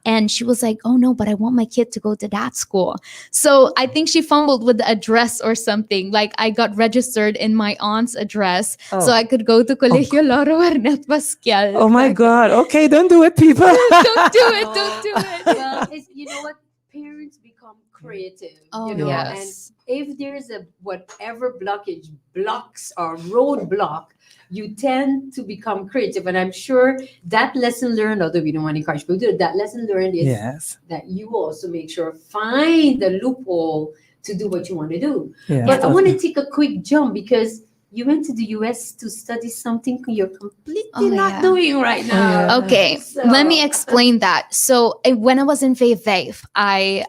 And she was like, oh no, but I want my kid to go to that school. So I think she fumbled with the address or something. Like I got registered in my aunt's address so I could go to Colegio Loro Arnett Pascual. Oh my God. Okay, don't do it, people. Don't do it. Don't do it. Well, you know what? Parents become creative. Oh, And yes. if there's a whatever blocks or roadblock, you tend to become creative. And I'm sure that lesson learned, although we don't want to encourage people to do it, that lesson learned is Yes. that you also make sure find the loophole to do what you want to do. Yeah. But I want to take a quick jump because you went to the US to study something you're completely not yeah. doing right now. Yeah. Okay, So- let me explain that. So when I was in Vijf, I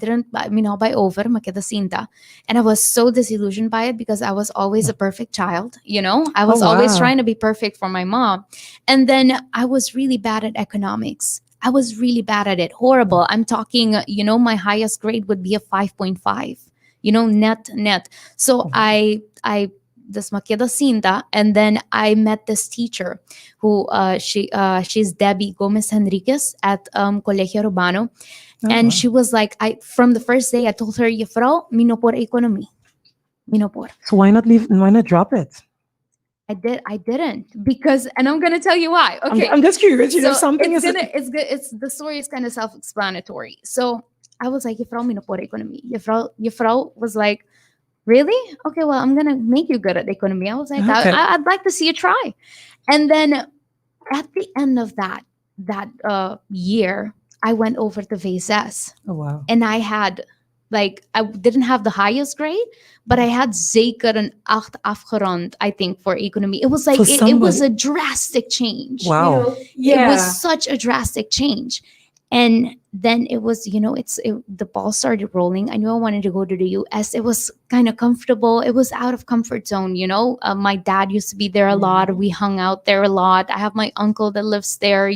didn't by over makita cinta, and I was so disillusioned by it because I was always a perfect child. I was always wow. trying to be perfect for my mom, and then I was really bad at economics. I was really bad at it, horrible. I'm talking, my highest grade would be a 5.5. Net. So I this makeda cinta, and then I met this teacher who she's Debbie Gomez Henriquez at Colegio Urbano, and she was like, from the first day I told her, "Juffrouw, minopor economy, minopor." So why not leave? Why not drop it? I didn't because, and I'm gonna tell you why. Okay, I'm just curious. Something it's is. it's good. The story is kind of self-explanatory. So I was like, "Juffrouw, minopor economy." Juffrouw was like, really? Okay, well, I'm gonna make you good at economy. I was like, Okay. I'd like to see you try. And then at the end of that year, I went over to VSS, Oh wow. and I had I didn't have the highest grade, but I had zeker een 8 afgerond, I think, for economy. It was like For it was somebody- a drastic change. Wow. It was such a drastic change. And then it was, the ball started rolling. I knew I wanted to go to the US. It was kind of comfortable. It was out of comfort zone, My dad used to be there a lot. We hung out there a lot. I have my uncle that lives there,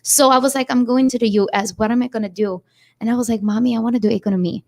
So I was like, I'm going to the US. What am I going to do? And I was like, Mommy, I want to do economy.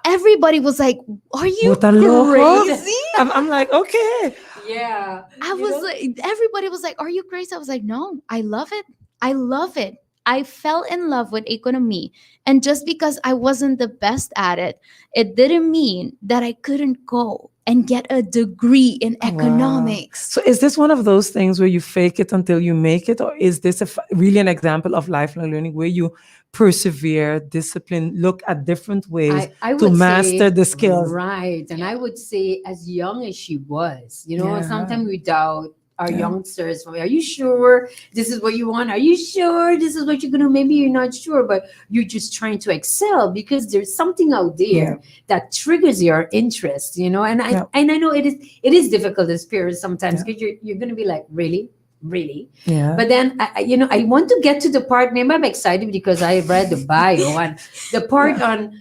Everybody was like, are you Puta loco. crazy? I'm like, okay. Yeah. I was like, everybody was like, are you crazy? I was like, no, I love it. I love it. I fell in love with economy. And just because I wasn't the best at it, it didn't mean that I couldn't go and get a degree in economics. So is this one of those things where you fake it until you make it? Or is this really an example of lifelong learning where you persevere, discipline, look at different ways I to would master say- the skills? Right. And I would say as young as she was, Yeah. sometimes we doubt our youngsters. Are you sure this is what you want? Are you sure this is what you're going to? Maybe you're not sure, but you're just trying to excel because there's something out there that triggers your interest, And I know it is difficult as parents sometimes because you're going to be like, really? Yeah. But then I want to get to the part. Maybe I'm excited because I read the bio and the part on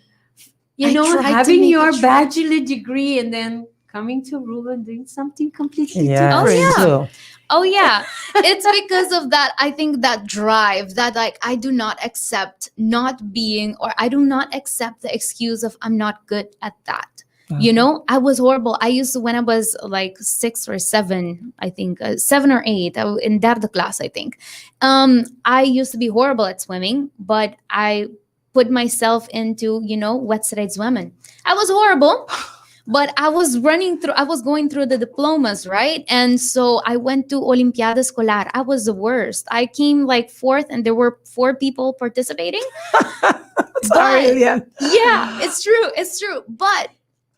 I tried to having make your it bachelor degree and then coming to Aruban doing something completely Yeah. different. So, Oh yeah, it's because of that. I think that drive that I do not accept not being, or I do not accept the excuse of I'm not good at that. I was horrible. I used to, when I was like 6 or 7, I think 7 or 8 in derde class, I think. I used to be horrible at swimming, but I put myself into, wedstrijd zwemmen. I was horrible. But I was going through the diplomas, right? And so I went to Olimpiada Escolar. I was the worst. I came like fourth, and there were four people participating. Sorry, But Lilian. yeah, it's true. It's true. But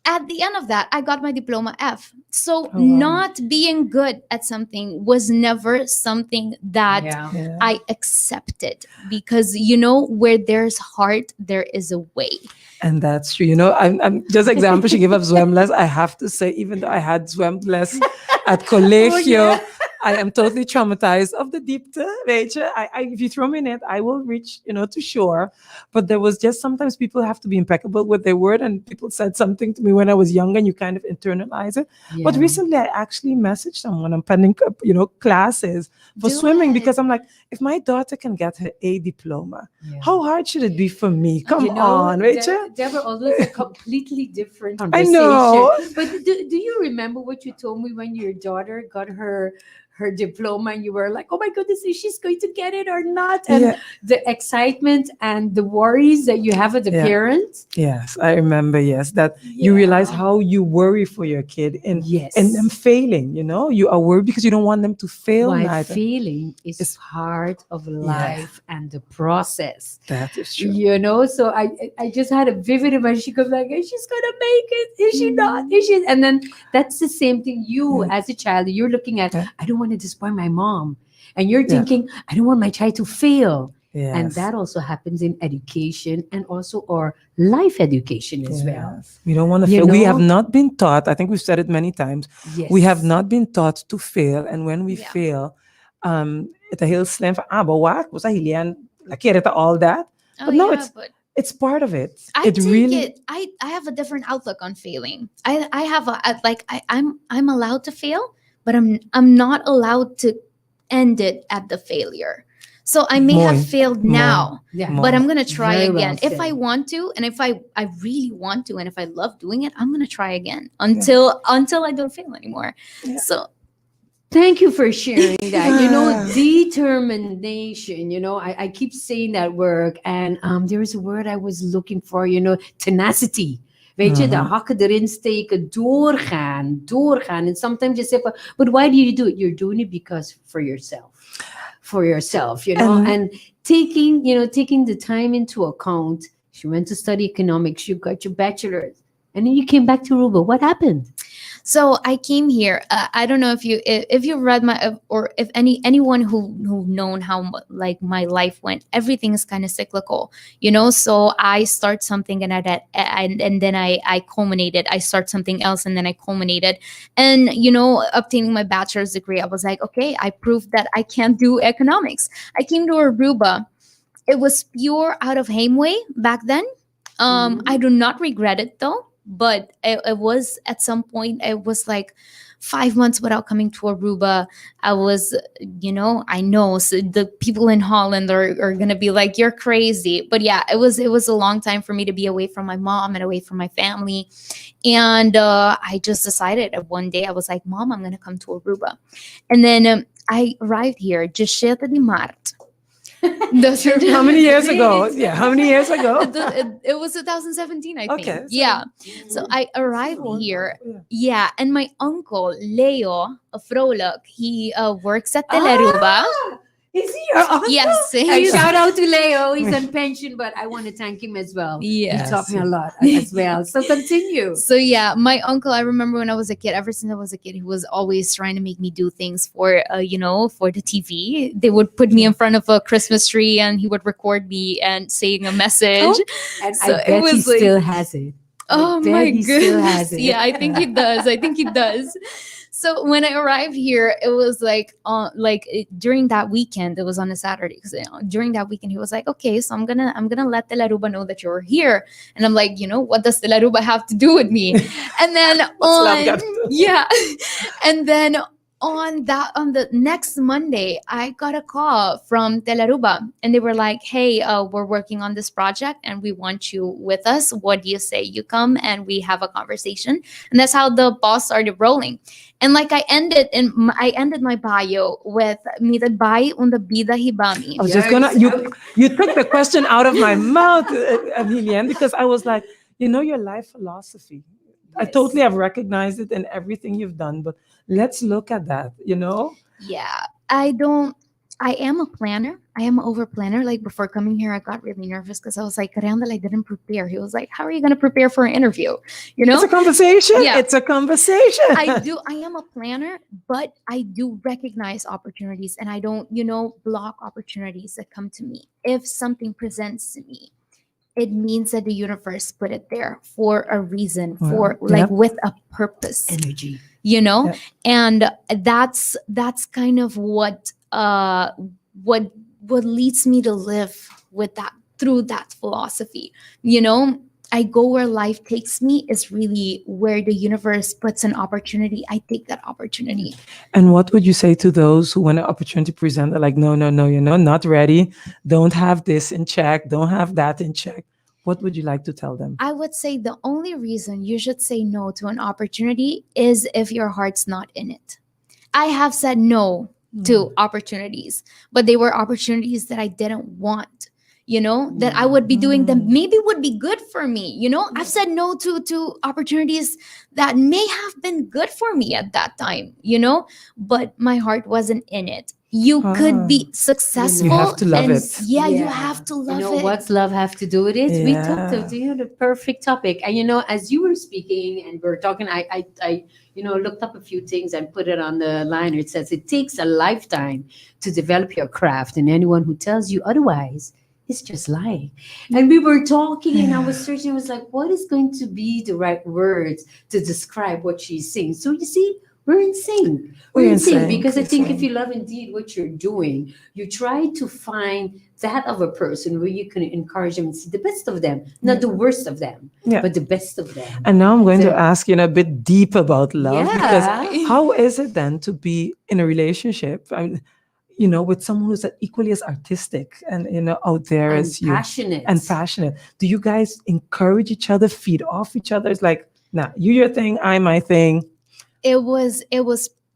at the end of that, I got my diploma F. So Oh, wow. not being good at something was never something that Yeah. Yeah. I accepted, because you know, where there's heart, there is a way. And that's true. You know, I'm just example. She gave up Zwemles. I have to say, even though I had Zwemles at Colegio, I am totally traumatized of the diepte. Weet je, if you throw me in it, I will reach, to shore. But there was just sometimes people have to be impeccable with their word, and people said something to me when I was young, and you kind of internalize it. But Yeah. recently, I actually messaged someone. I'm pending, classes for Do swimming, it. because I'm like, if my daughter can get her A diploma, Yeah. how hard should it be for me? Come You know, on, weet je? That were always a completely different I conversation. know. But do you remember what you told me when your daughter got her diploma, and you were like, oh my goodness, is she's going to get it or not? And Yeah. the excitement and the worries that you have as a Yeah. parent. Yes, I remember. Yes, that you realize how you worry for your kid and Yes. them failing. You are worried because you don't want them to fail. Why Neither. failing is It's- part of life and the process. That is true. So I just had a vivid image. She goes like, she's gonna make it, is she not, is she? And then that's the same thing. You Yeah. as a child, you're looking at, Yeah. I don't want to disappoint my mom, and you're Yeah. thinking, I don't want my child to fail. Yes. And that also happens in education, and also our life education as well. Yes. We don't want to You fail. We have know? not been taught. I think we've said it many times. Yes. We have not been taught to fail, and when we Yeah. fail, it's a heel slam for but was a Hilian like all that. Oh, But no, yeah, but it's part of it. I It take really it. I have a different outlook on failing. I have I'm allowed to fail, but I'm not allowed to end it at the failure. So I may Mooi. have failed Mooi. now, Yeah. Mooi. but I'm gonna try Very well again if I said. want to, and if I really want to, and if I love doing it, I'm gonna try again until I don't fail anymore. Yeah. So Thank you for sharing that. Ah. Determination. I keep saying that word, and there is a word I was looking for. Tenacity. Weet je, de hakken erin steken, doorgaan. And sometimes you say, but why do you do it? You're doing it because for yourself. And taking the time into account. She went to study economics. You got your bachelor's, and then you came back to Aruba. What happened? So I came here. I don't know if you read my or if anyone who known how like my life went. Everything is kind of cyclical, So I start something and then I culminated. I start something else and then I culminated. And obtaining my bachelor's degree, I was like, okay, I proved that I can do economics. I came to Aruba. It was pure out of Heimway back then. I do not regret it though. But it was at some point, it was like 5 months without coming to Aruba. I was, I know so the people in Holland are going to be like, you're crazy. But yeah, it was a long time for me to be away from my mom and away from my family. And I just decided one day, I was like, Mom, I'm going to come to Aruba. And then I arrived here, 17 de Maart. How many years ago? Yeah, how many years ago? It was 2017, I think. Okay, so- Yeah. So I arrived here. Yeah. And my uncle, Leo Vrolijk, he works at Teleruba. Is he your uncle? Yes. And he's- shout out to Leo. He's on pension, but I want to thank him as well. Yes. He taught me a lot as well. So continue. So yeah, my uncle, I remember when I was a kid, ever since I was a kid, he was always trying to make me do things for, for the TV. They would put me in front of a Christmas tree and he would record me and saying a message. And So I it bet he was like- still has it. Oh bet my he goodness. still has it. Yeah, I think he does. I think he does. So when I arrived here, it was like during that weekend, it was on a Saturday. Because during that weekend, he was like, "Okay, so I'm gonna let Telaruba know that you're here." And I'm like, what does Telaruba have to do with me? And then love got to do? yeah, and then on the next Monday, I got a call from Telaruba, and they were like, "Hey, we're working on this project, and we want you with us. What do you say? You come and we have a conversation." And that's how the ball started rolling. And like I ended my bio with "Mira bai unda vida hibami." I was just gonna you took the question out of my mouth, Lilian, because I was like, your life philosophy. I totally have recognized it in everything you've done, but let's look at that, you know? Yeah, I don't. I am a planner. I am an over planner. Like before coming here, I got really nervous because I was like, Randall, I didn't prepare. He was like, how are you going to prepare for an interview? You It's know? a conversation. Yeah. It's a conversation. I am a planner, but I do recognize opportunities and I don't, block opportunities that come to me. If something presents to me, it means that the universe put it there for a reason, for like Yep. with a purpose, Energy. Yeah. and that's kind of what leads me to live with that, through that philosophy. I go where life takes me is really where the universe puts an opportunity. I take that opportunity. And what would you say to those who, when an opportunity presents, are like, no, no, no, not ready. Don't have this in check. Don't have that in check. What would you like to tell them? I would say the only reason you should say no to an opportunity is if your heart's not in it. I have said no to opportunities, but they were opportunities that I didn't want, that I would be doing that maybe would be good for me. I've said no to opportunities that may have been good for me at that time, but my heart wasn't in it. You could be successful. You have to love and it. Yeah, you have to love it. What's love have to do with it? We talked Yeah. to the perfect topic. And as you were speaking and we're talking, I looked up a few things and put it on the liner. It says it takes a lifetime to develop your craft, and anyone who tells you otherwise is just lying. And we were talking, and I was searching. I was like, what is going to be the right words to describe what she's saying? So you see, we're in sync. We're in sync because I think if you love indeed what you're doing, you try to find that of a person where you can encourage them and see the best of them, not the worst of them, Yeah. but the best of them. And now I'm going So- to ask you a bit deep about love, Yeah. because how is it then to be in a relationship, with someone who's equally as artistic and out there And as you, passionate. and passionate? Do you guys encourage each other, feed off each other? It's like, nah, you your thing, I my thing. It was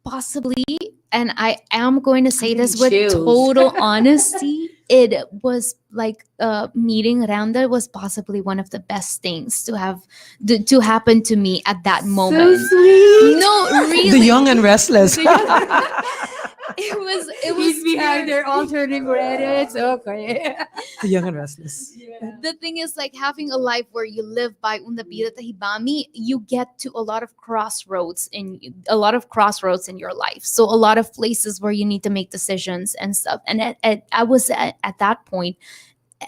possibly, and I am going to say I'm this getting with chills. total honesty, it was like meeting Randa was possibly one of the best things to have to happen to me at that moment. So sweet. No, really. The young and restless. it was He's behind their alternating credits. Okay. The young and restless. The thing is, like, having a life where you live by una vida tahibami, you get to a lot of crossroads in your life. So a lot of places where you need to make decisions and stuff. And I was at that point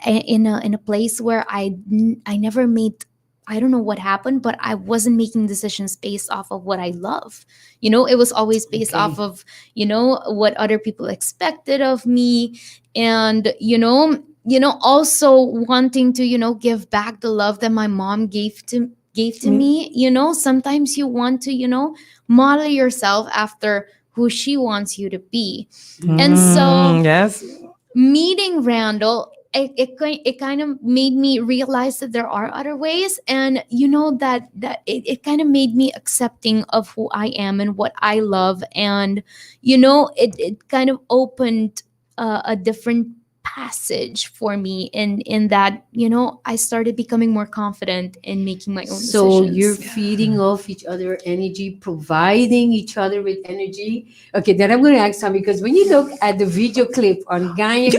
in a place where I never made. I don't know what happened, but I wasn't making decisions based off of what I love. It was always based off of, what other people expected of me. And, also wanting to, give back the love that my mom gave to me. Sometimes you want to, model yourself after who she wants you to be. And so yes. meeting Randall, it kind of made me realize that there are other ways, and that it kind of made me accepting of who I am and what I love, and it kind of opened a different passage for me in that I started becoming more confident in making my own So decisions. you're feeding off each other energy, providing each other with energy. Okay, then I'm going to ask something, because when you look at the video clip on Gaia,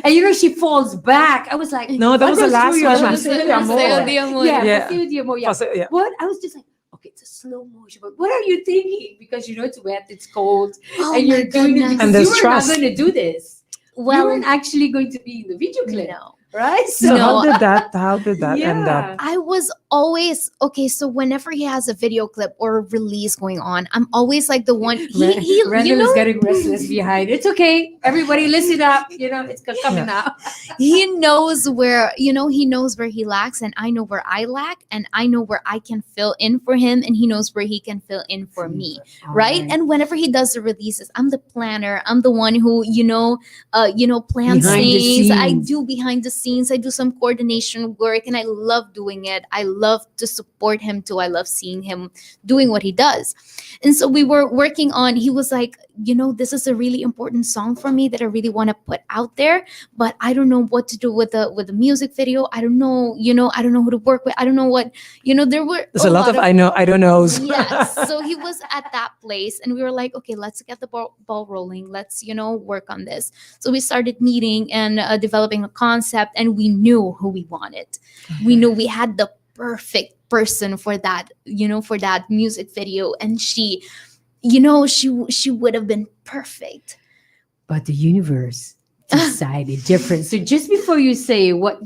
and she falls back, I was like, No, that what was the goes last through your one. mind? Paseo de Amor. Paseo de Amor. Yeah, Yeah. Paseo de Amor, yeah. Yeah. What? I was just like, okay, it's a slow motion, but what are you thinking? Because it's wet, it's cold, Oh and my you're doing it goodness. because And you there's were trust. not going to do this. You Well, weren't actually going to be in the video clip, no. right? So No. how did that end Yeah. up? I was always okay. So whenever he has a video clip or a release going on, I'm always like the one. Randall is getting restless behind. It's okay. Everybody listen up. It's coming out. He knows where he lacks, and I know where I lack, and I know where I can fill in for him, and he knows where he can fill in for me. Right? And whenever he does the releases, I'm the planner. I'm the one who plans Behind the things. I scenes. do behind the scenes. I do some coordination work, and I love doing it. I love love to support him too. I love seeing him doing what he does. And so we were working on, he was like, this is a really important song for me that I really want to put out there, but I don't know what to do with the music video. I don't know, I don't know who to work with. I don't know what, there were There's a lot of I don't knows. yes. So he was at that place and we were like, okay, let's get the ball rolling. Let's, work on this. So we started meeting and developing a concept, and we knew who we wanted. We knew we had the perfect person for that, for that music video. And she, she would have been perfect. But the universe decided different. So just before you say what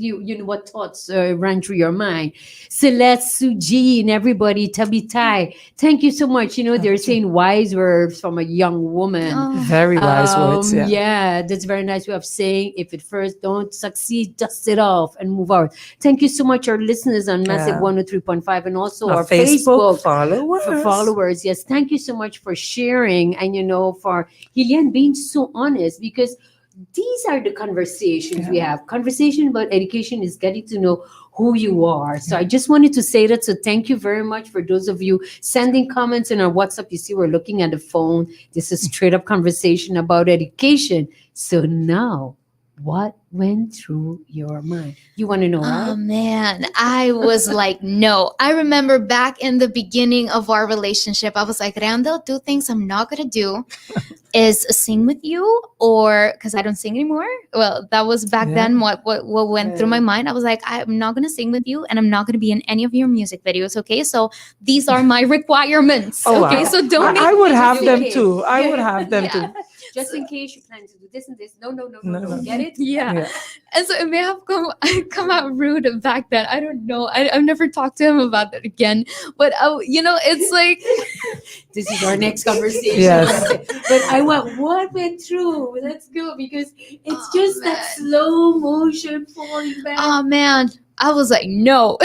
what thoughts ran through your mind, Celeste, Suji, and everybody, Tabitai, thank you so much. They're saying wise words from a young woman. Oh. Very wise words. Yeah. Yeah, that's very nice way of saying, if at first don't succeed, dust it off and move out. Thank you so much, our listeners on Massive Yeah. 103.5 and also our Facebook Facebook followers. for followers. Yes, thank you so much for sharing and for Helian being so honest, because these are the conversations we have. Conversation about education is getting to know who you are. So I just wanted to say that. So thank you very much for those of you sending comments in our WhatsApp. You see, we're looking at the phone. This is straight up conversation about education. So now, what went through your mind? You want to know, Oh right? man, I was like, no. I remember back in the beginning of our relationship, I was like, Randall, two things I'm not gonna do is sing with you, or because I don't sing anymore. Well, that was back Yeah. then what went through my mind. I was like, I'm not gonna sing with you, and I'm not gonna be in any of your music videos. Okay, so these are my requirements. Oh, okay, wow. so don't make I would me have do them it. too. I would have them Yeah. too. Just in case you plan to do this and this. No. No. Get it? Yeah. Yeah. And so it may have come out rude back then. I don't know. I've never talked to him about that again. But it's like This is our next conversation. Yes. But I want what went through. Let's go, because it's Oh, just that man. slow motion falling back. oh man, I was like, no.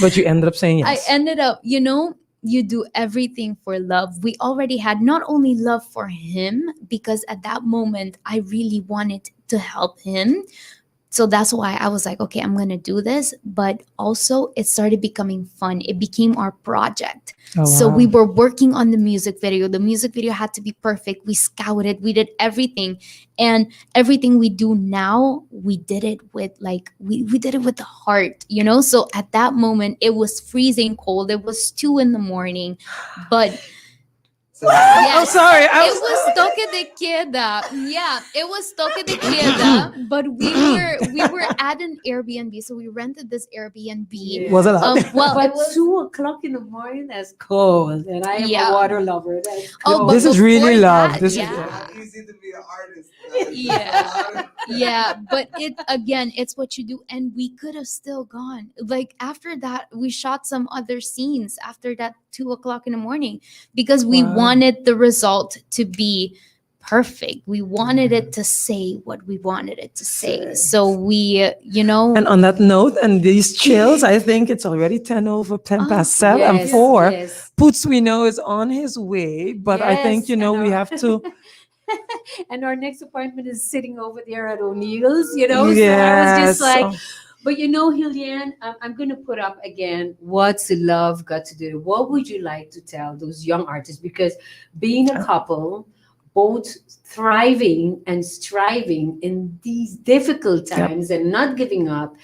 But you ended up saying yes. I ended up, you do everything for love. We already had not only love for him, because at that moment I really wanted to help him. So that's why I was like, okay, I'm going to do this. But also it started becoming fun. It became our project. Oh, So wow. we were working on the music video. The music video had to be perfect. We scouted, we did everything. And everything we do now, we did it with we did it with the heart, So at that moment, it was freezing cold. It was 2 a.m. But So, Oh, yes, sorry. it was toque de queda. Yeah, it was toque de queda. But we were at an Airbnb, so we rented this Airbnb. Yeah. Was it loud? Well, But it was 2 o'clock in the morning, that's cold. And I am Yeah. a water lover. That's Oh, cold. but This is really before love. that, This is- yeah. It's easy to be an artist. Yeah. Yeah, but it's what you do. And we could have still gone. Like after that, we shot some other scenes after that 2 o'clock in the morning, because we Wow. wanted the result to be perfect. We wanted it to say what we wanted it to say. So we, And on that note, and these chills, I think it's already 10 past 7 and Yes, 4. yes. Poots, we know, is on his way, but I think, Yes, and we our- have to. And our next appointment is sitting over there at O'Neill's, So I was Yes. just like, but Hilian, I'm going to put up again, what's love got to do? What would you like to tell those young artists? Because being a couple, both thriving and striving in these difficult Yep. times and not giving up,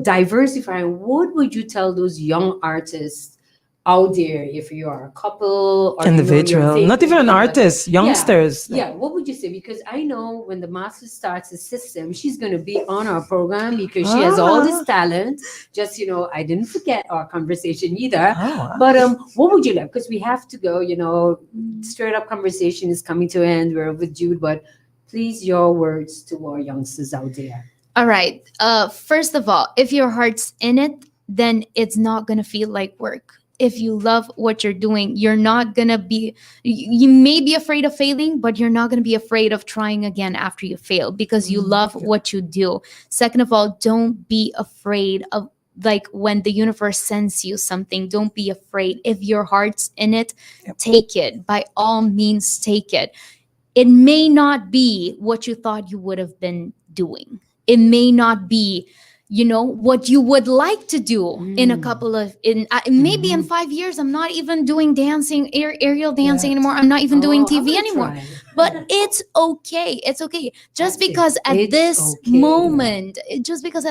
diversifying, what would you tell those young artists out there, if you are a couple or Individual, you're not even an artist, youngsters. Yeah, what would you say? Because I know when the master starts the system, she's going to be on our program because she has all this talent. Just, I didn't forget our conversation either. Oh, wow. But what would you like? Because we have to go, straight up conversation is coming to an end. We're with Jude, but please, your words to our youngsters out there. all right. First of all, if your heart's in it, then it's not going to feel like work. If you love what you're doing, you're not going to be, you may be afraid of failing, but you're not going to be afraid of trying again after you fail, because you love what you do. Second of all, don't be afraid of, like, when the universe sends you something, don't be afraid. If your heart's in it, take it. By all means, take it. It may not be what you thought you would have been doing. It may not be, what you would like to do in a Mm. couple of maybe in Mhm. 5 years. I'm not even doing dancing, aerial dancing Yes. anymore. I'm not even doing Oh, I TV wanna anymore. try. But it's okay. It's okay. Just That's it. because at It's this okay. moment, just because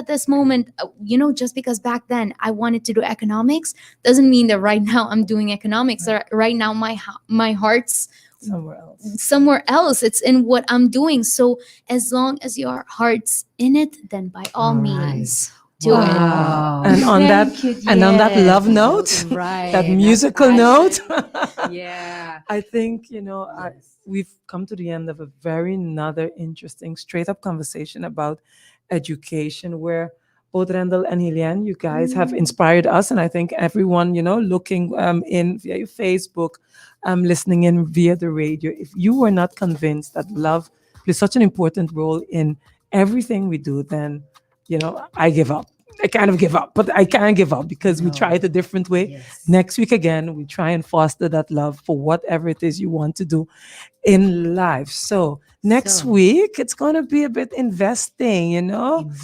back then I wanted to do economics doesn't mean that right now I'm doing economics. Or right now my heart's Somewhere else. somewhere else. It's in what I'm doing. So as long as your heart's in it, then by all All right. means do it. Wow. And on that Thank you, and on that yes. love note, Right. that musical note, Yeah. I think Yes. we've come to the end of a very another interesting straight up conversation about education, where both Randall and Helian, you guys have inspired us, and I think everyone looking in via your Facebook, listening in via the radio. If you were not convinced that love plays such an important role in everything we do, then I give up. I kind of give up, but I can't give up because we No. try it a different way. Yes. Next week again, we try and foster that love for whatever it is you want to do in life. So next So- week, it's going to be a bit investing, In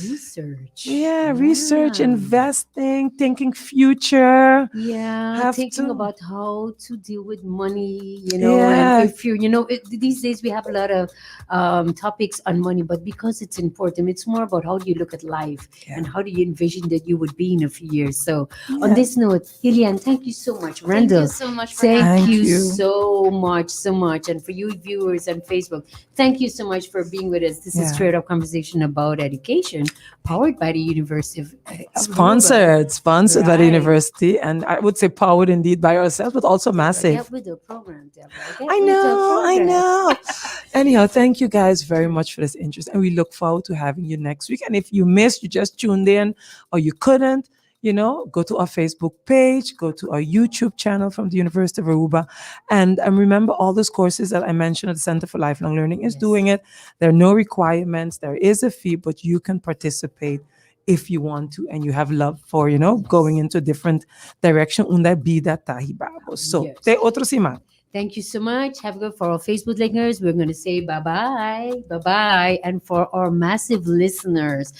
research. Yeah, research, Yeah. investing, thinking future. Yeah, Have thinking to. about how to deal with money, Yeah. and if these days we have a lot of topics on money, but because it's important, it's more about how do you look at life and how do you envision that you would be in a few years. So, on Yeah. this note, Helian, thank you so much. Thank Randall, you so much for thank having Thank you you. so much, so much. And for you viewers on Facebook, thank you so much for being with us. This is Yeah. Straight Up Conversation about Education, powered by the University of Aruba. Sponsored by the Right. university, and I would say powered indeed by ourselves, but also massive. Get with the program, Deborah. Get I with the know, I program. know. Anyhow, thank you guys very much for this interest, and we look forward to having you next week. And if you missed, you just tuned in, or you couldn't, go to our Facebook page, go to our YouTube channel from the University of Aruba, and remember all those courses that I mentioned at the Center for Lifelong Learning is Yes. doing it. There are no requirements. There is a fee, but you can participate if you want to, and you have love for going into a different direction. Unda bida tahibabo. So, Yes. te otro sima. Thank you so much. Have a good for our Facebook listeners. We're going to say bye bye, bye bye, and for our massive listeners.